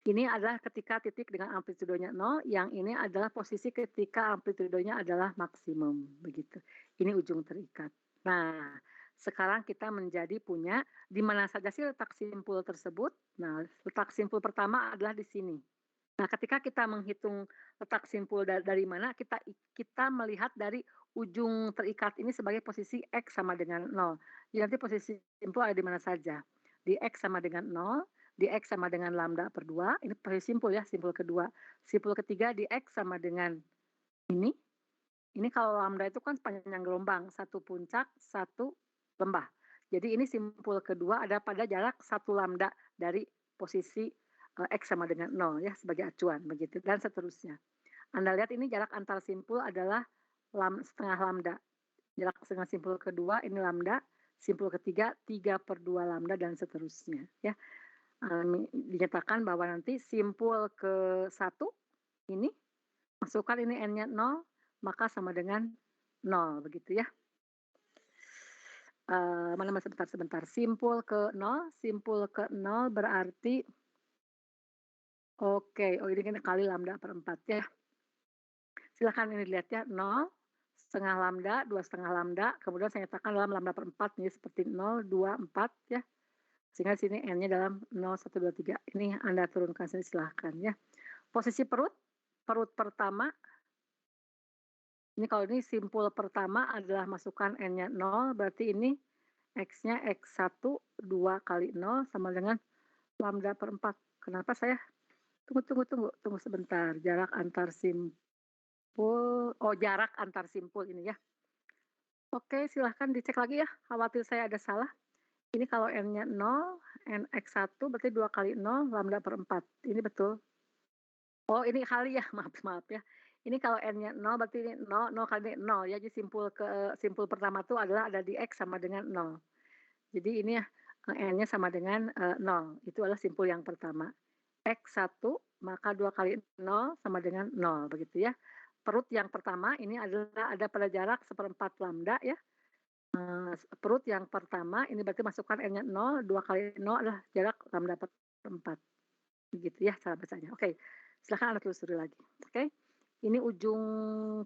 Ini adalah ketika titik dengan amplitudenya 0, yang ini adalah posisi ketika amplitudenya adalah maksimum, begitu. Ini ujung terikat. Nah, sekarang kita menjadi punya di mana saja sih letak simpul tersebut? Nah, letak simpul pertama adalah di sini. Nah, ketika kita menghitung letak simpul dari mana, kita melihat dari ujung terikat ini sebagai posisi X sama dengan 0. Jadi nanti posisi simpul ada di mana saja. Di X sama dengan 0, di X sama dengan lambda per 2, ini posisi simpul ya, simpul kedua. Simpul ketiga di X sama dengan ini. Ini kalau lambda itu kan panjang gelombang, satu puncak, satu lembah. Jadi ini simpul kedua ada pada jarak 1 lambda dari posisi X sama dengan 0 ya sebagai acuan begitu dan seterusnya. Anda lihat ini jarak antar simpul adalah setengah lambda. Jarak setengah simpul kedua ini lambda, simpul ketiga 3/2 lambda dan seterusnya ya. Dinyatakan bahwa nanti simpul ke-1 ini masukkan ini n-nya 0 maka sama dengan 0 begitu ya. Sebentar. Simpul ke-0 berarti oke, ini kan kali lambda per 4 ya. Silakan ini dilihat ya, 0, setengah lambda, 2,5 lambda, kemudian saya nyatakan dalam lambda per 4 nih seperti 0, 2, 4 ya. Sehingga sini n-nya dalam 0, 1, 2, 3. Ini Anda turunkan sini silahkan ya. Posisi perut pertama, ini kalau ini simpul pertama adalah masukkan n-nya 0, berarti ini x-nya x1, 2 kali 0 sama dengan lambda per 4. Kenapa saya Tunggu sebentar, jarak antar simpul ini ya. Oke, silahkan dicek lagi ya, khawatir saya ada salah. Ini kalau n-nya 0, nx1 berarti 2 kali 0, lambda per 4. Ini betul? Oh, ini kali ya, maaf ya. Ini kalau n-nya 0 berarti ini 0 kali 0 ya, jadi simpul pertama itu adalah ada di x sama dengan 0. Jadi ini ya, n-nya sama dengan 0, itu adalah simpul yang pertama. X1 maka 2 kali 0 sama dengan 0 begitu ya. Perut yang pertama ini adalah ada pada jarak 1/4 lambda ya. Perut yang pertama ini berarti masukkan n-nya 0, 2 kali 0 adalah jarak lambda per 4. Begitu ya cara bacanya. Oke, silakan Anda telusuri lagi. Oke. Ini ujung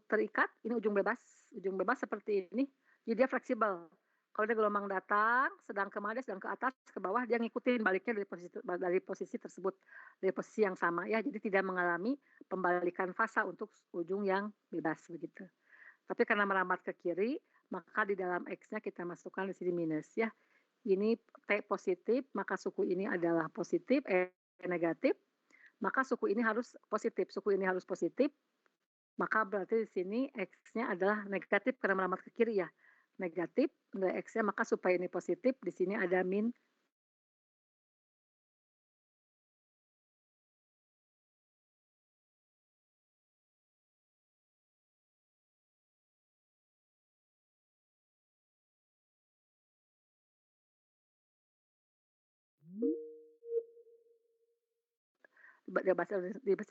terikat, ini ujung bebas. Ujung bebas seperti ini. Jadi dia fleksibel. Kalau ada gelombang datang, sedang ke mana, sedang ke atas, ke bawah, dia ngikutin baliknya dari posisi tersebut, dari posisi yang sama ya. Jadi tidak mengalami pembalikan fasa untuk ujung yang bebas begitu. Tapi karena merambat ke kiri, maka di dalam X-nya kita masukkan di sini minus ya. Ini T positif, maka suku ini adalah positif, negatif, maka suku ini harus positif, maka berarti di sini X-nya adalah negatif karena merambat ke kiri ya. Negatif nilai X-nya, maka supaya ini positif di sini ada min. Di bahasa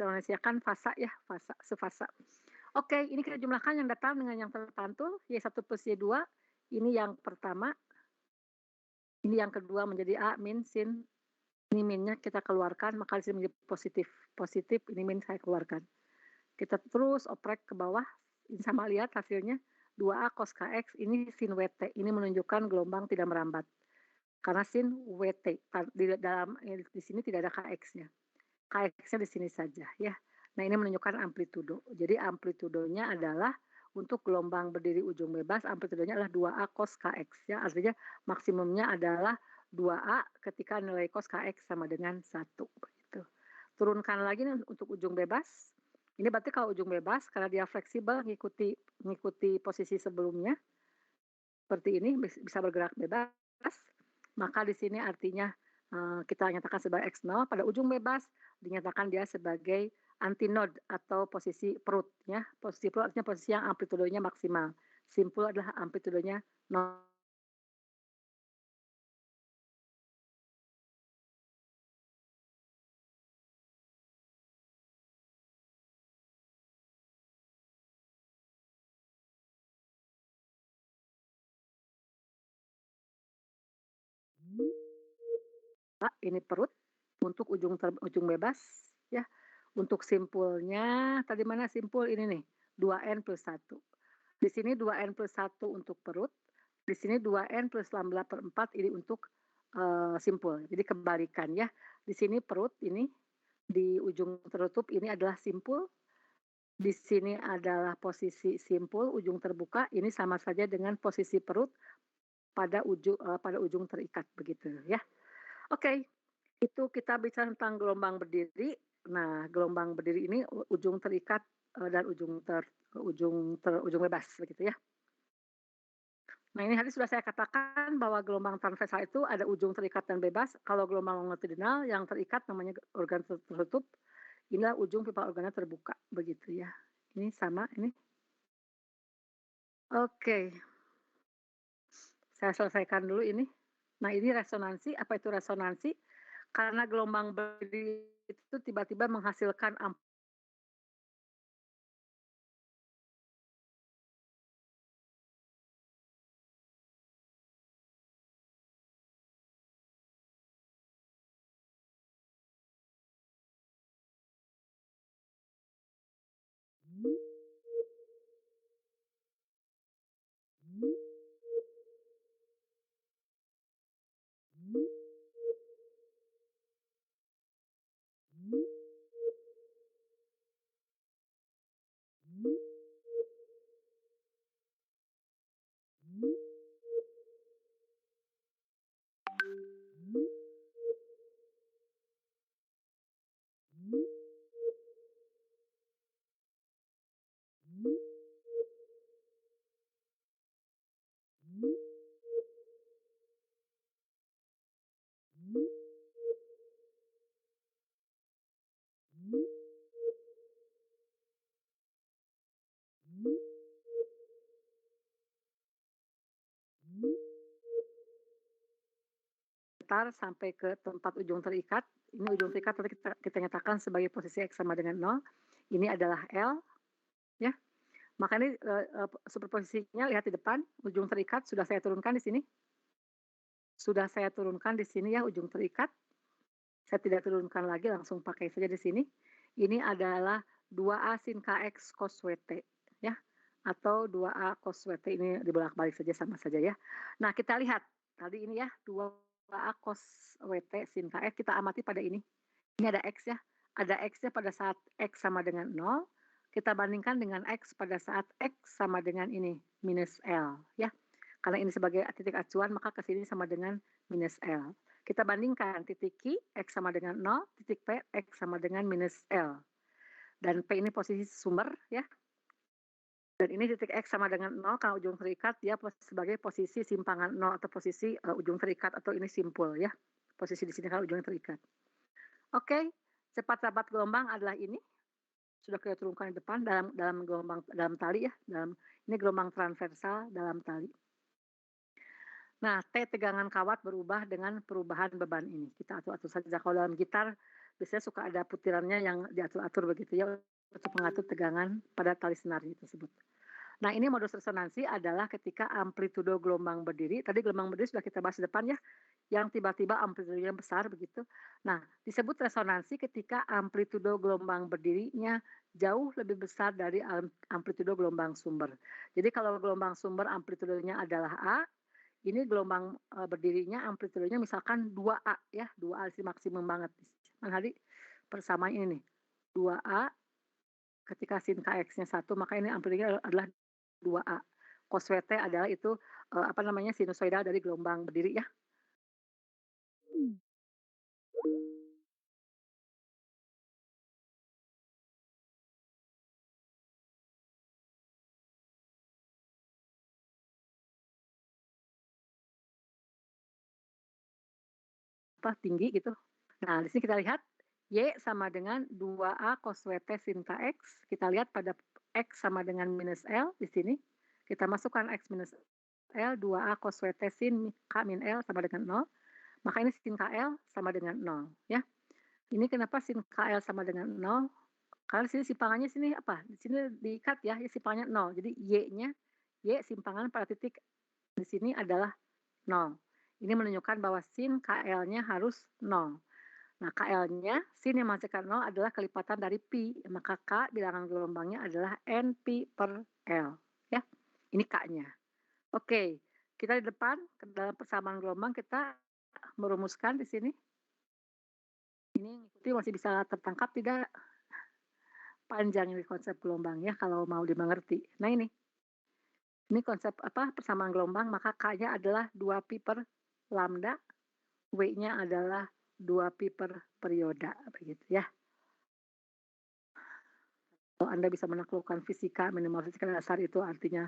Indonesia kan fasa ya, sefasa. Oke, ini kita jumlahkan yang datar dengan yang terpantul, Y1 plus Y2, ini yang pertama, ini yang kedua menjadi A min sin, ini minnya kita keluarkan, maka di sini menjadi positif, ini min saya keluarkan. Kita terus oprek ke bawah, ini sama lihat hasilnya, 2A cos KX, ini sin WT, ini menunjukkan gelombang tidak merambat. Karena sin WT, di sini tidak ada KX-nya. KX-nya di sini saja ya. Nah, ini menunjukkan amplitudo. Jadi amplitudonya adalah untuk gelombang berdiri ujung bebas, amplitudonya adalah 2A cos KX ya. Artinya maksimumnya adalah 2A ketika nilai cos KX sama dengan 1 begitu. Turunkan lagi nih untuk ujung bebas. Ini berarti kalau ujung bebas karena dia fleksibel ngikuti ngikuti posisi sebelumnya, seperti ini bisa bergerak bebas, maka di sini artinya, kita nyatakan sebagai X0, pada ujung bebas dinyatakan dia sebagai antinode atau posisi perut ya. Posisi perut artinya posisi yang amplitudenya maksimal. Simpul adalah amplitudenya 0. Ini perut, untuk ujung bebas ya. Untuk simpulnya tadi mana simpul ini nih, 2n+1. Di sini 2n+1 untuk perut, di sini 2n+18/4 ini untuk, simpul. Jadi kebalikan ya. Di sini perut ini, di ujung tertutup ini adalah simpul, di sini adalah posisi simpul, ujung terbuka, ini sama saja dengan posisi perut pada ujung terikat begitu ya. Oke. Itu kita bicara tentang gelombang berdiri. Nah, gelombang berdiri ini ujung terikat, dan ujung bebas begitu ya. Nah, ini tadi sudah saya katakan bahwa gelombang transversal itu ada ujung terikat dan bebas. Kalau gelombang longitudinal yang terikat namanya organ tertutup, inilah ujung pipa organnya terbuka begitu ya. Ini sama ini. Oke. Saya selesaikan dulu ini. Nah, ini resonansi. Apa itu resonansi? Karena gelombang berdiri itu tiba-tiba menghasilkan sampai ke tempat ujung terikat. Ini ujung terikat tadi kita nyatakan sebagai posisi X sama dengan 0. Ini adalah L, ya. Maka ini superposisinya lihat di depan, ujung terikat sudah saya turunkan di sini. Sudah saya turunkan di sini ya ujung terikat. Saya tidak turunkan lagi, langsung pakai saja di sini. Ini adalah 2A sin KX cos WT, ya. Atau 2A cos WT, ini dibolak-balik saja sama saja ya. Nah, kita lihat tadi ini ya, 2A cos WT sin KX kita amati pada ini. Ini ada X ya. Ada X-nya pada saat X sama dengan 0, kita bandingkan dengan X pada saat X sama dengan ini, minus L ya. Karena ini sebagai titik acuan, maka ke sini sama dengan minus L. Kita bandingkan titik Q, X sama dengan 0, titik P, X sama dengan minus L. Dan P ini posisi sumber ya. Dan ini titik X sama dengan 0, kalau ujung terikat dia sebagai posisi simpangan 0 atau posisi ujung terikat atau ini simpul ya. Posisi di sini kalau ujung terikat. Oke, cepat rapat gelombang adalah ini. Sudah kita turunkan di depan dalam gelombang dalam tali ya, ini gelombang transversal dalam tali. Nah, T tegangan kawat berubah dengan perubahan beban ini. Kita atur-atur saja. Kalau dalam gitar biasanya suka ada putirannya yang diatur-atur begitu ya untuk mengatur tegangan pada tali senar tersebut. Nah, ini modus resonansi adalah ketika amplitudo gelombang berdiri. Tadi gelombang berdiri sudah kita bahas di depan ya, yang tiba-tiba amplitudonya besar begitu. Nah, disebut resonansi ketika amplitudo gelombang berdirinya jauh lebih besar dari amplitudo gelombang sumber. Jadi kalau gelombang sumber amplitudonya adalah A, ini gelombang berdirinya amplitudenya misalkan 2A ya, 2A sih maksimum banget. Hari persamaan ini nih, 2A ketika sin KX-nya 1, maka ini amplitudenya adalah 2A. Cos WT adalah itu sinusoidal dari gelombang berdiri ya. tinggi gitu. Nah, di sini kita lihat Y sama dengan 2A cos WT sin KX. Kita lihat pada X sama dengan minus L di sini. Kita masukkan X minus L, 2A cos WT sin K min L sama dengan 0. Maka ini sin KL sama dengan 0. Ya. Ini kenapa sin KL sama dengan 0? Karena di sini simpangannya sini apa? Di sini diikat ya, simpangannya 0. Jadi Y-nya, Y simpangan pada titik di sini adalah 0. Ini menunjukkan bahwa sin KL-nya harus 0. Nah, KL-nya, sin yang menghasilkan 0 adalah kelipatan dari pi. Maka K bilangan gelombangnya adalah NP per L. Ya, ini K-nya. Oke, kita di depan, dalam persamaan gelombang, kita merumuskan di sini. Ini ikuti masih bisa tertangkap tidak? Panjang ini konsep gelombang ya, kalau mau dimengerti. Nah ini konsep apa persamaan gelombang, maka K-nya adalah 2pi per lambda, W-nya adalah 2pi per perioda, begitu ya. Kalau Anda bisa menaklukkan fisika, minimal fisika dasar itu artinya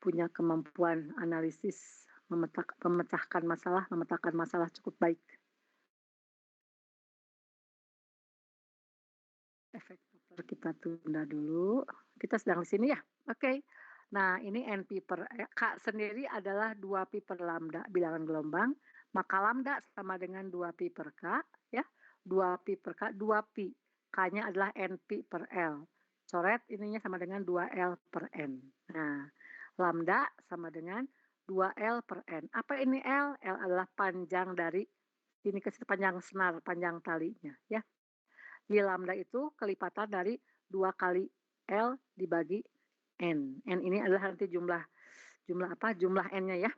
punya kemampuan analisis, memecahkan masalah cukup baik. Efek Doppler kita tunda dulu. Kita sedang di sini ya. Oke. Nah, ini NP per K sendiri adalah 2pi per lambda bilangan gelombang, maka lambda sama dengan 2pi per K ya. 2pi per K, 2pi. K-nya adalah NP per L. Coret ininya sama dengan 2L per N. Nah, lambda sama dengan 2L per N. Apa ini L? L adalah panjang dari ini ke panjang senar, panjang talinya ya. Di lambda itu kelipatan dari 2 kali L dibagi N. N ini adalah nanti jumlah apa? Jumlah N-nya ya.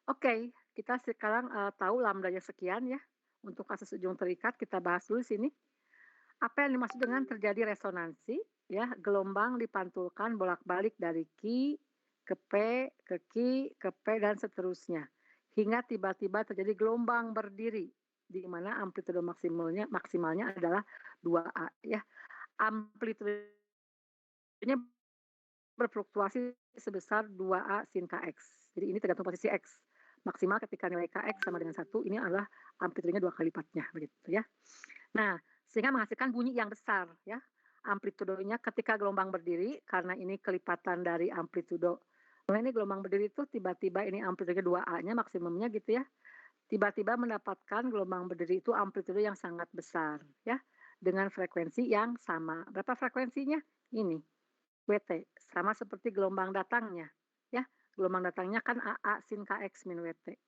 Oke, kita sekarang tahu lambdanya sekian ya. Untuk kasus ujung terikat kita bahas dulu sini. Apa yang dimaksud dengan terjadi resonansi? Ya, gelombang dipantulkan bolak-balik dari Q ke P, ke Q, ke P dan seterusnya. Hingga tiba-tiba terjadi gelombang berdiri di mana amplitudo maksimalnya adalah 2A ya. Amplitudenya berfluktuasi sebesar 2A sin KX. Jadi ini tergantung posisi X. Maksimal ketika nilai KX sama dengan 1, ini adalah amplitudenya 2 kali lipatnya begitu ya. Nah, sehingga menghasilkan bunyi yang besar ya. Amplitudonya ketika gelombang berdiri karena ini kelipatan dari amplitudo. Nah, ini gelombang berdiri itu tiba-tiba ini amplitudenya 2A-nya maksimumnya gitu ya. Tiba-tiba mendapatkan gelombang berdiri itu amplitudo yang sangat besar ya dengan frekuensi yang sama. Berapa frekuensinya? Ini WT sama seperti gelombang datangnya ya. Gelombang datangnya kan AA sin KX min WT.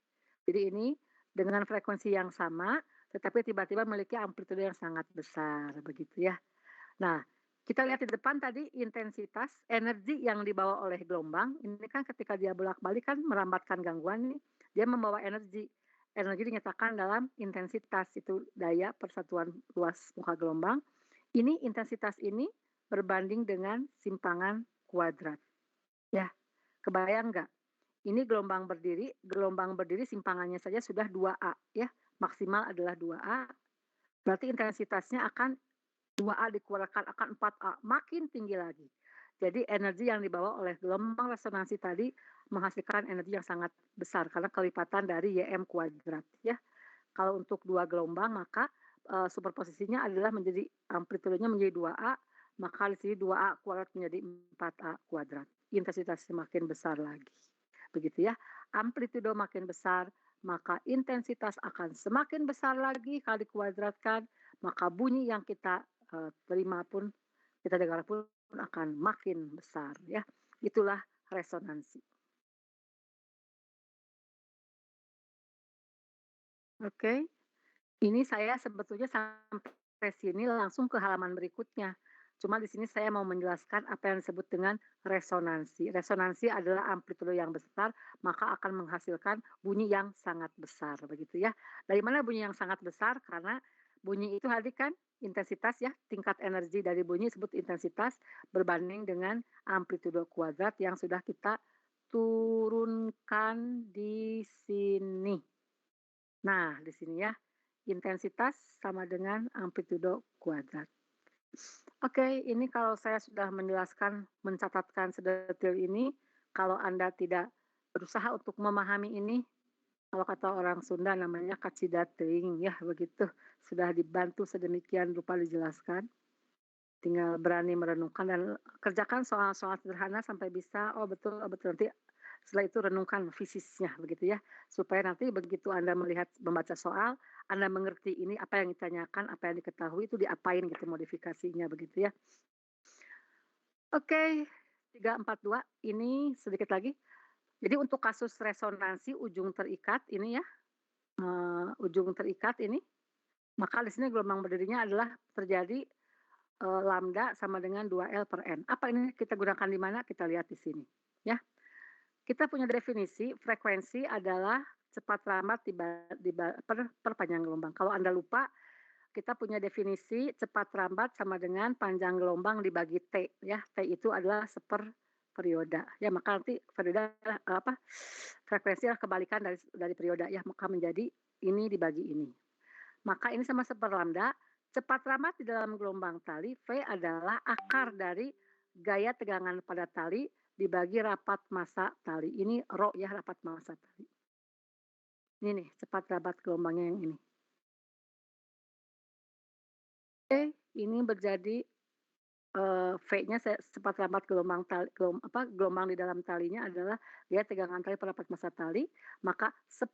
Jadi ini dengan frekuensi yang sama tetapi tiba-tiba memiliki amplitudo yang sangat besar begitu ya. Nah, kita lihat di depan tadi intensitas energi yang dibawa oleh gelombang ini kan ketika dia bolak-balik kan merambatkan gangguan nih, dia membawa energi. Energi dinyatakan dalam intensitas itu daya persatuan luas muka gelombang. Ini intensitas ini berbanding dengan simpangan kuadrat. Ya, kebayang nggak? Ini gelombang berdiri simpangannya saja sudah 2A ya, maksimal adalah 2A. Berarti intensitasnya akan 2A dikeluarkan akan 4A, makin tinggi lagi. Jadi energi yang dibawa oleh gelombang resonansi tadi menghasilkan energi yang sangat besar karena kelipatan dari YM kuadrat ya. Kalau untuk 2 gelombang maka superposisinya adalah menjadi amplitudenya menjadi 2A, maka di sini 2A kuadrat menjadi 4A kuadrat. Intensitasnya makin besar lagi. Begitu ya. Amplitudo makin besar, maka intensitas akan semakin besar lagi kalau dikuadratkan, maka bunyi yang kita terima pun, kita dengar pun akan makin besar ya. Itulah resonansi. Oke. Ini saya sebetulnya sampai sini langsung ke halaman berikutnya. Cuma di sini saya mau menjelaskan apa yang disebut dengan resonansi. Resonansi adalah amplitudo yang besar, maka akan menghasilkan bunyi yang sangat besar, begitu ya. Dari mana bunyi yang sangat besar? Karena bunyi itu tadi kan intensitas ya, tingkat energi dari bunyi disebut intensitas berbanding dengan amplitudo kuadrat yang sudah kita turunkan di sini. Nah, di sini ya, intensitas sama dengan amplitudo kuadrat. Oke, ini kalau saya sudah menjelaskan, mencatatkan sedetil ini, kalau Anda tidak berusaha untuk memahami ini, Kalau kata orang Sunda namanya kacidating ya begitu. Sudah dibantu sedemikian rupa dijelaskan. Tinggal berani merenungkan dan kerjakan soal-soal sederhana sampai bisa, oh betul, oh betul. Nanti setelah itu renungkan fisisnya begitu ya. Supaya nanti begitu Anda melihat membaca soal, Anda mengerti ini apa yang ditanyakan, apa yang diketahui itu diapain gitu modifikasinya begitu ya. Oke, 342 ini sedikit lagi. Jadi untuk kasus resonansi ujung terikat ini ya, ujung terikat ini, maka di sini gelombang berdirinya adalah terjadi lambda sama dengan 2L per N. Apa ini kita gunakan di mana? Kita lihat di sini. Ya, kita punya definisi frekuensi adalah cepat lambat per panjang gelombang. Kalau Anda lupa, kita punya definisi cepat lambat sama dengan panjang gelombang dibagi T. Ya, T itu adalah perioda. Ya, maka nanti perioda frekuensi adalah kebalikan dari perioda ya, maka menjadi ini dibagi ini. Maka ini sama lambda. Cepat lambat di dalam gelombang tali, V adalah akar dari gaya tegangan pada tali dibagi rapat massa tali. Ini rho ya, rapat massa tali. Ini nih, cepat lambat gelombangnya yang ini. Oke, ini menjadi V-nya cepat lambat gelombang di dalam talinya adalah gaya tegangan tali per rapat massa tali. Maka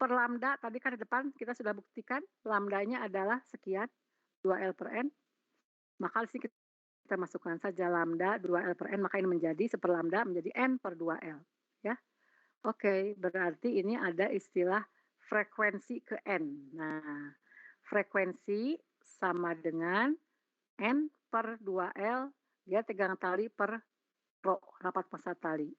lambda tadi kan di depan kita sudah buktikan lambdanya adalah sekian 2L per N. Maka di sini kita masukkan saja lambda 2L per N, maka ini menjadi lambda menjadi N per 2L. Ya. Oke, berarti ini ada istilah frekuensi ke N. Nah, frekuensi sama dengan N per 2L, dia tegangan tali per rho, rapat massa tali.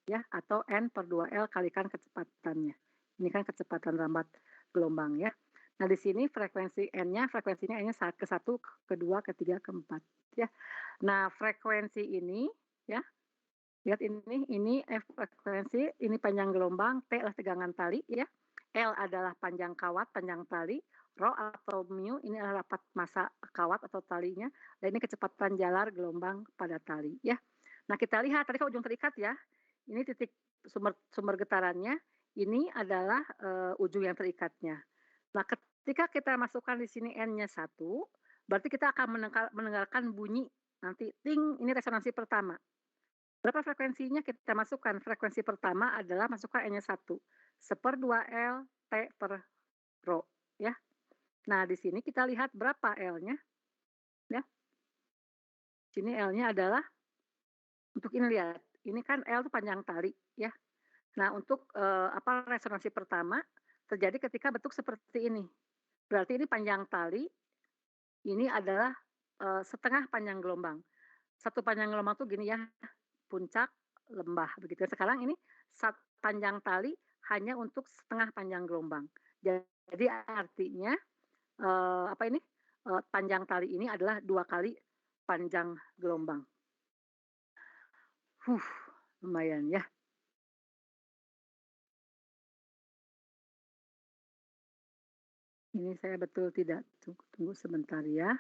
Ya, atau N per 2L kalikan kecepatannya. Ini kan kecepatan lambat gelombang ya. Nah, di sini frekuensinya N-nya ke-1, ke-2, ke-3, ke-4 ya. Nah, frekuensi ini ya. Lihat ini F frekuensi, ini panjang gelombang, T adalah tegangan tali ya. L adalah panjang kawat, panjang tali, rho atau mu ini adalah rapat massa kawat atau talinya, dan ini kecepatan jalar gelombang pada tali ya. Nah, kita lihat tadi kan ujung terikat ya. Ini titik sumber getarannya, ini adalah ujung yang terikatnya. Nah, ketika kita masukkan di sini N-nya 1, berarti kita akan mendengarkan bunyi nanti ting, ini resonansi pertama. Berapa frekuensinya kita masukkan? Frekuensi pertama adalah masukkan N-nya 1, 1/2L T per rho ya. Nah, di sini kita lihat berapa L-nya ya. Sini L-nya adalah untuk ini lihat, ini kan L itu panjang tali ya. Nah, untuk resonansi pertama terjadi ketika bentuk seperti ini. Berarti ini panjang tali, ini adalah setengah panjang gelombang. Satu panjang gelombang tuh gini ya, puncak lembah begitu. Sekarang ini panjang tali hanya untuk setengah panjang gelombang. Jadi artinya panjang tali ini adalah 2 kali panjang gelombang. Lumayan ya. Ini saya betul tidak? Tunggu sebentar ya.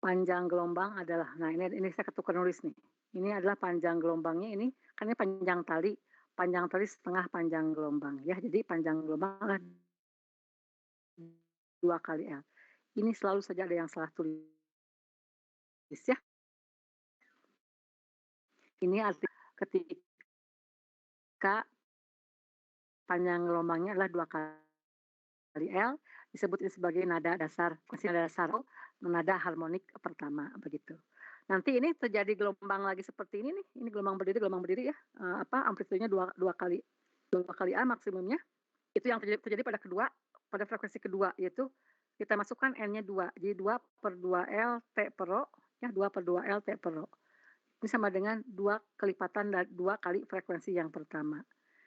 Panjang gelombang adalah, nah ini saya ketukar nulis nih. Ini adalah panjang gelombangnya ini, kan ini panjang tali setengah panjang gelombang ya. Jadi panjang gelombang adalah 2 kali L. Ini selalu saja ada yang salah tulis ya. Ini arti ketika panjang gelombangnya adalah 2 kali L, disebut ini sebagai nada dasar, nada harmonik pertama begitu. Nanti ini terjadi gelombang lagi seperti ini nih, ini gelombang berdiri ya, amplitudenya 2 kali A maksimumnya. Itu yang terjadi pada frekuensi kedua, yaitu kita masukkan N-nya 2, jadi 2/2L T per rho, ya 2/2L T per rho. Ini sama dengan 2 kelipatan dan 2 kali frekuensi yang pertama.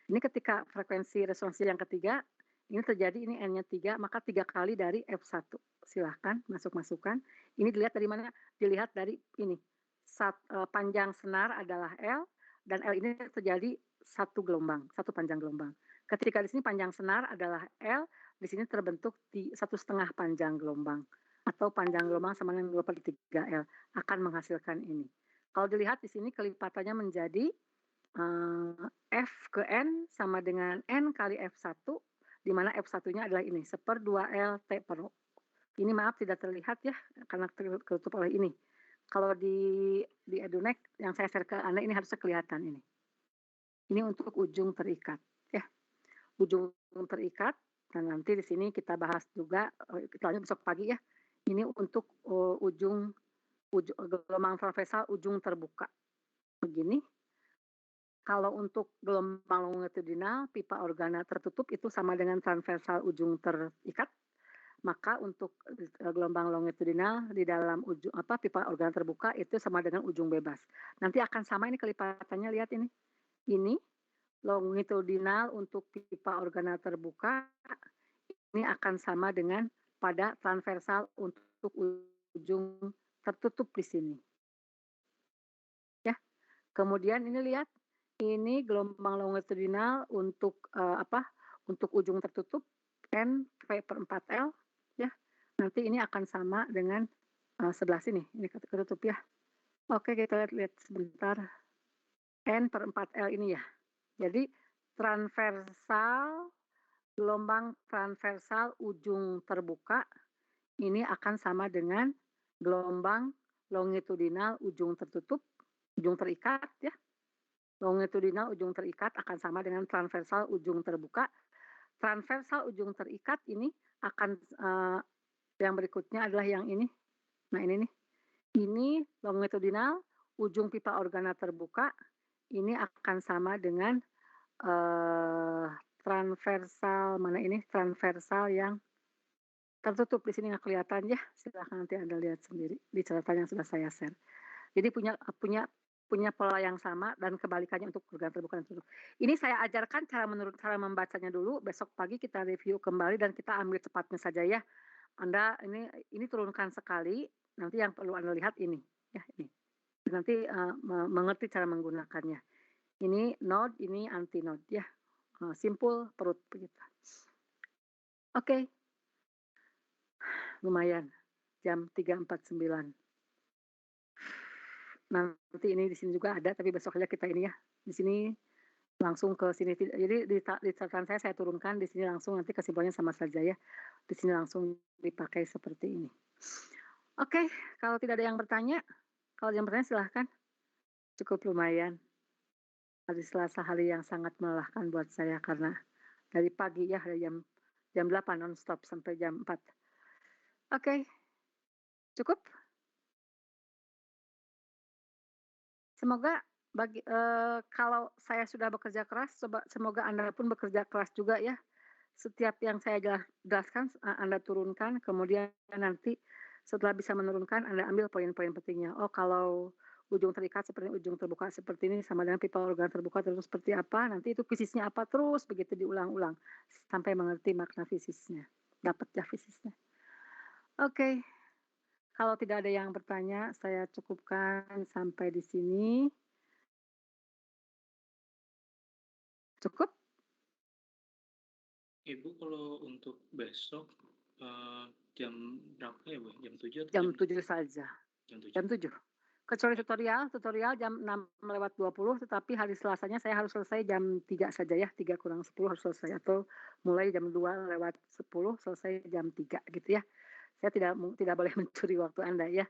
Ini ketika frekuensi resonansi yang ketiga, ini terjadi ini N-nya 3, maka 3 kali dari F1. Silahkan masukkan. Ini dilihat dari mana? Dilihat dari ini. Panjang senar adalah L, dan L ini terjadi satu panjang gelombang. Ketika di sini panjang senar adalah L, di sini terbentuk di 1,5 panjang gelombang. Atau panjang gelombang sama dengan 2/3L akan menghasilkan ini. Kalau dilihat di sini kelipatannya menjadi F ke N sama dengan N kali F1 di mana F1-nya adalah ini, 1/2L T per rho. Ini maaf tidak terlihat ya, karena tertutup oleh ini. Kalau di EduNext yang saya share ke Anda ini harusnya kelihatan ini. Ini untuk ujung terikat ya. Ujung terikat, dan nanti di sini kita bahas juga, kita lanjut besok pagi ya. Ini untuk ujung gelombang transversal ujung terbuka. Begini. Kalau untuk gelombang longitudinal pipa organa tertutup itu sama dengan transversal ujung terikat. Maka untuk gelombang longitudinal di dalam ujung pipa organa terbuka itu sama dengan ujung bebas. Nanti akan sama ini kelipatannya, lihat ini. Ini longitudinal untuk pipa organa terbuka ini akan sama dengan pada transversal untuk ujung tertutup di sini. Ya. Kemudian ini lihat, ini gelombang longitudinal untuk untuk ujung tertutup N P/4L ya. Nanti ini akan sama dengan sebelah sini, ini ketutup ya. Oke, kita lihat sebentar. N/4L ini ya. Jadi transversal, gelombang transversal ujung terbuka ini akan sama dengan gelombang longitudinal ujung tertutup, ujung terikat ya. Longitudinal ujung terikat akan sama dengan transversal ujung terbuka. Transversal ujung terikat ini akan yang berikutnya adalah yang ini. Nah ini nih. Ini longitudinal ujung pipa organa terbuka ini akan sama dengan transversal mana ini, transversal yang tertutup. Di sini nggak kelihatan ya, silahkan nanti Anda lihat sendiri di catatan yang sudah saya share. Jadi punya pola yang sama dan kebalikannya untuk organ terbuka dan tertutup. Ini saya ajarkan cara membacanya dulu, besok pagi kita review kembali dan kita ambil cepatnya saja ya. Anda ini turunkan sekali, nanti yang perlu Anda lihat ini ya, ini. Nanti mengerti cara menggunakannya. Ini node, ini anti node ya. Simpul perut begitu. Oke. Lumayan. Jam 3.49. Nanti ini di sini juga ada, tapi besok aja kita ini ya. Di sini langsung ke sini. Jadi di catatan saya turunkan, di sini langsung nanti kesimpulannya sama saja ya. Di sini langsung dipakai seperti ini. Oke, kalau tidak ada yang bertanya, kalau yang bertanya silahkan. Cukup lumayan. Hari Selasa hari yang sangat melelahkan buat saya karena dari pagi ya, dari jam 8 non-stop sampai jam 4. Oke. Cukup? Semoga kalau saya sudah bekerja keras, semoga Anda pun bekerja keras juga ya. Setiap yang saya jelaskan Anda turunkan, kemudian nanti setelah bisa menurunkan Anda ambil poin-poin pentingnya. Oh, kalau ujung terikat seperti ujung terbuka seperti ini sama dengan pipa organ terbuka terus seperti apa, nanti itu fisisnya apa, terus begitu diulang-ulang sampai mengerti makna fisisnya. Dapat ya fisisnya. Oke. Kalau tidak ada yang bertanya, saya cukupkan sampai di sini. Cukup? Ibu kalau untuk besok jam berapa ya Bu? Jam 7 atau Jam 7 saja. Jam 7. Jam 7. Kecuali tutorial jam 6:20, tetapi hari Selasanya saya harus selesai jam 3 saja ya, 3:10 harus selesai, atau mulai jam 2:10 selesai jam 3 gitu ya. Saya tidak boleh mencuri waktu Anda ya,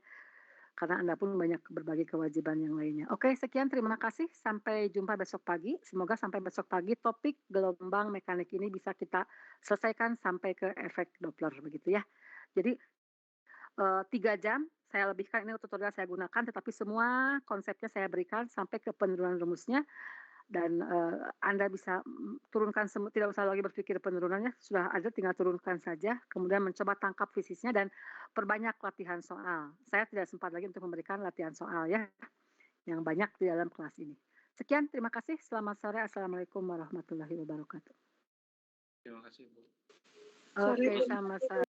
karena Anda pun banyak berbagi kewajiban yang lainnya. Oke, sekian, terima kasih, sampai jumpa besok pagi. Semoga sampai besok pagi topik gelombang mekanik ini bisa kita selesaikan sampai ke efek Doppler begitu ya. Jadi 3 jam saya lebihkan, ini tutorial saya gunakan, tetapi semua konsepnya saya berikan sampai ke penurunan rumusnya, dan Anda bisa turunkan, tidak usah lagi berpikir penurunannya, sudah ada, tinggal turunkan saja, kemudian mencoba tangkap fisisnya dan perbanyak latihan soal. Saya tidak sempat lagi untuk memberikan latihan soal ya, yang banyak di dalam kelas ini. Sekian, terima kasih, selamat sore, Assalamualaikum warahmatullahi wabarakatuh. Terima kasih Bu. Oke, sama-sama.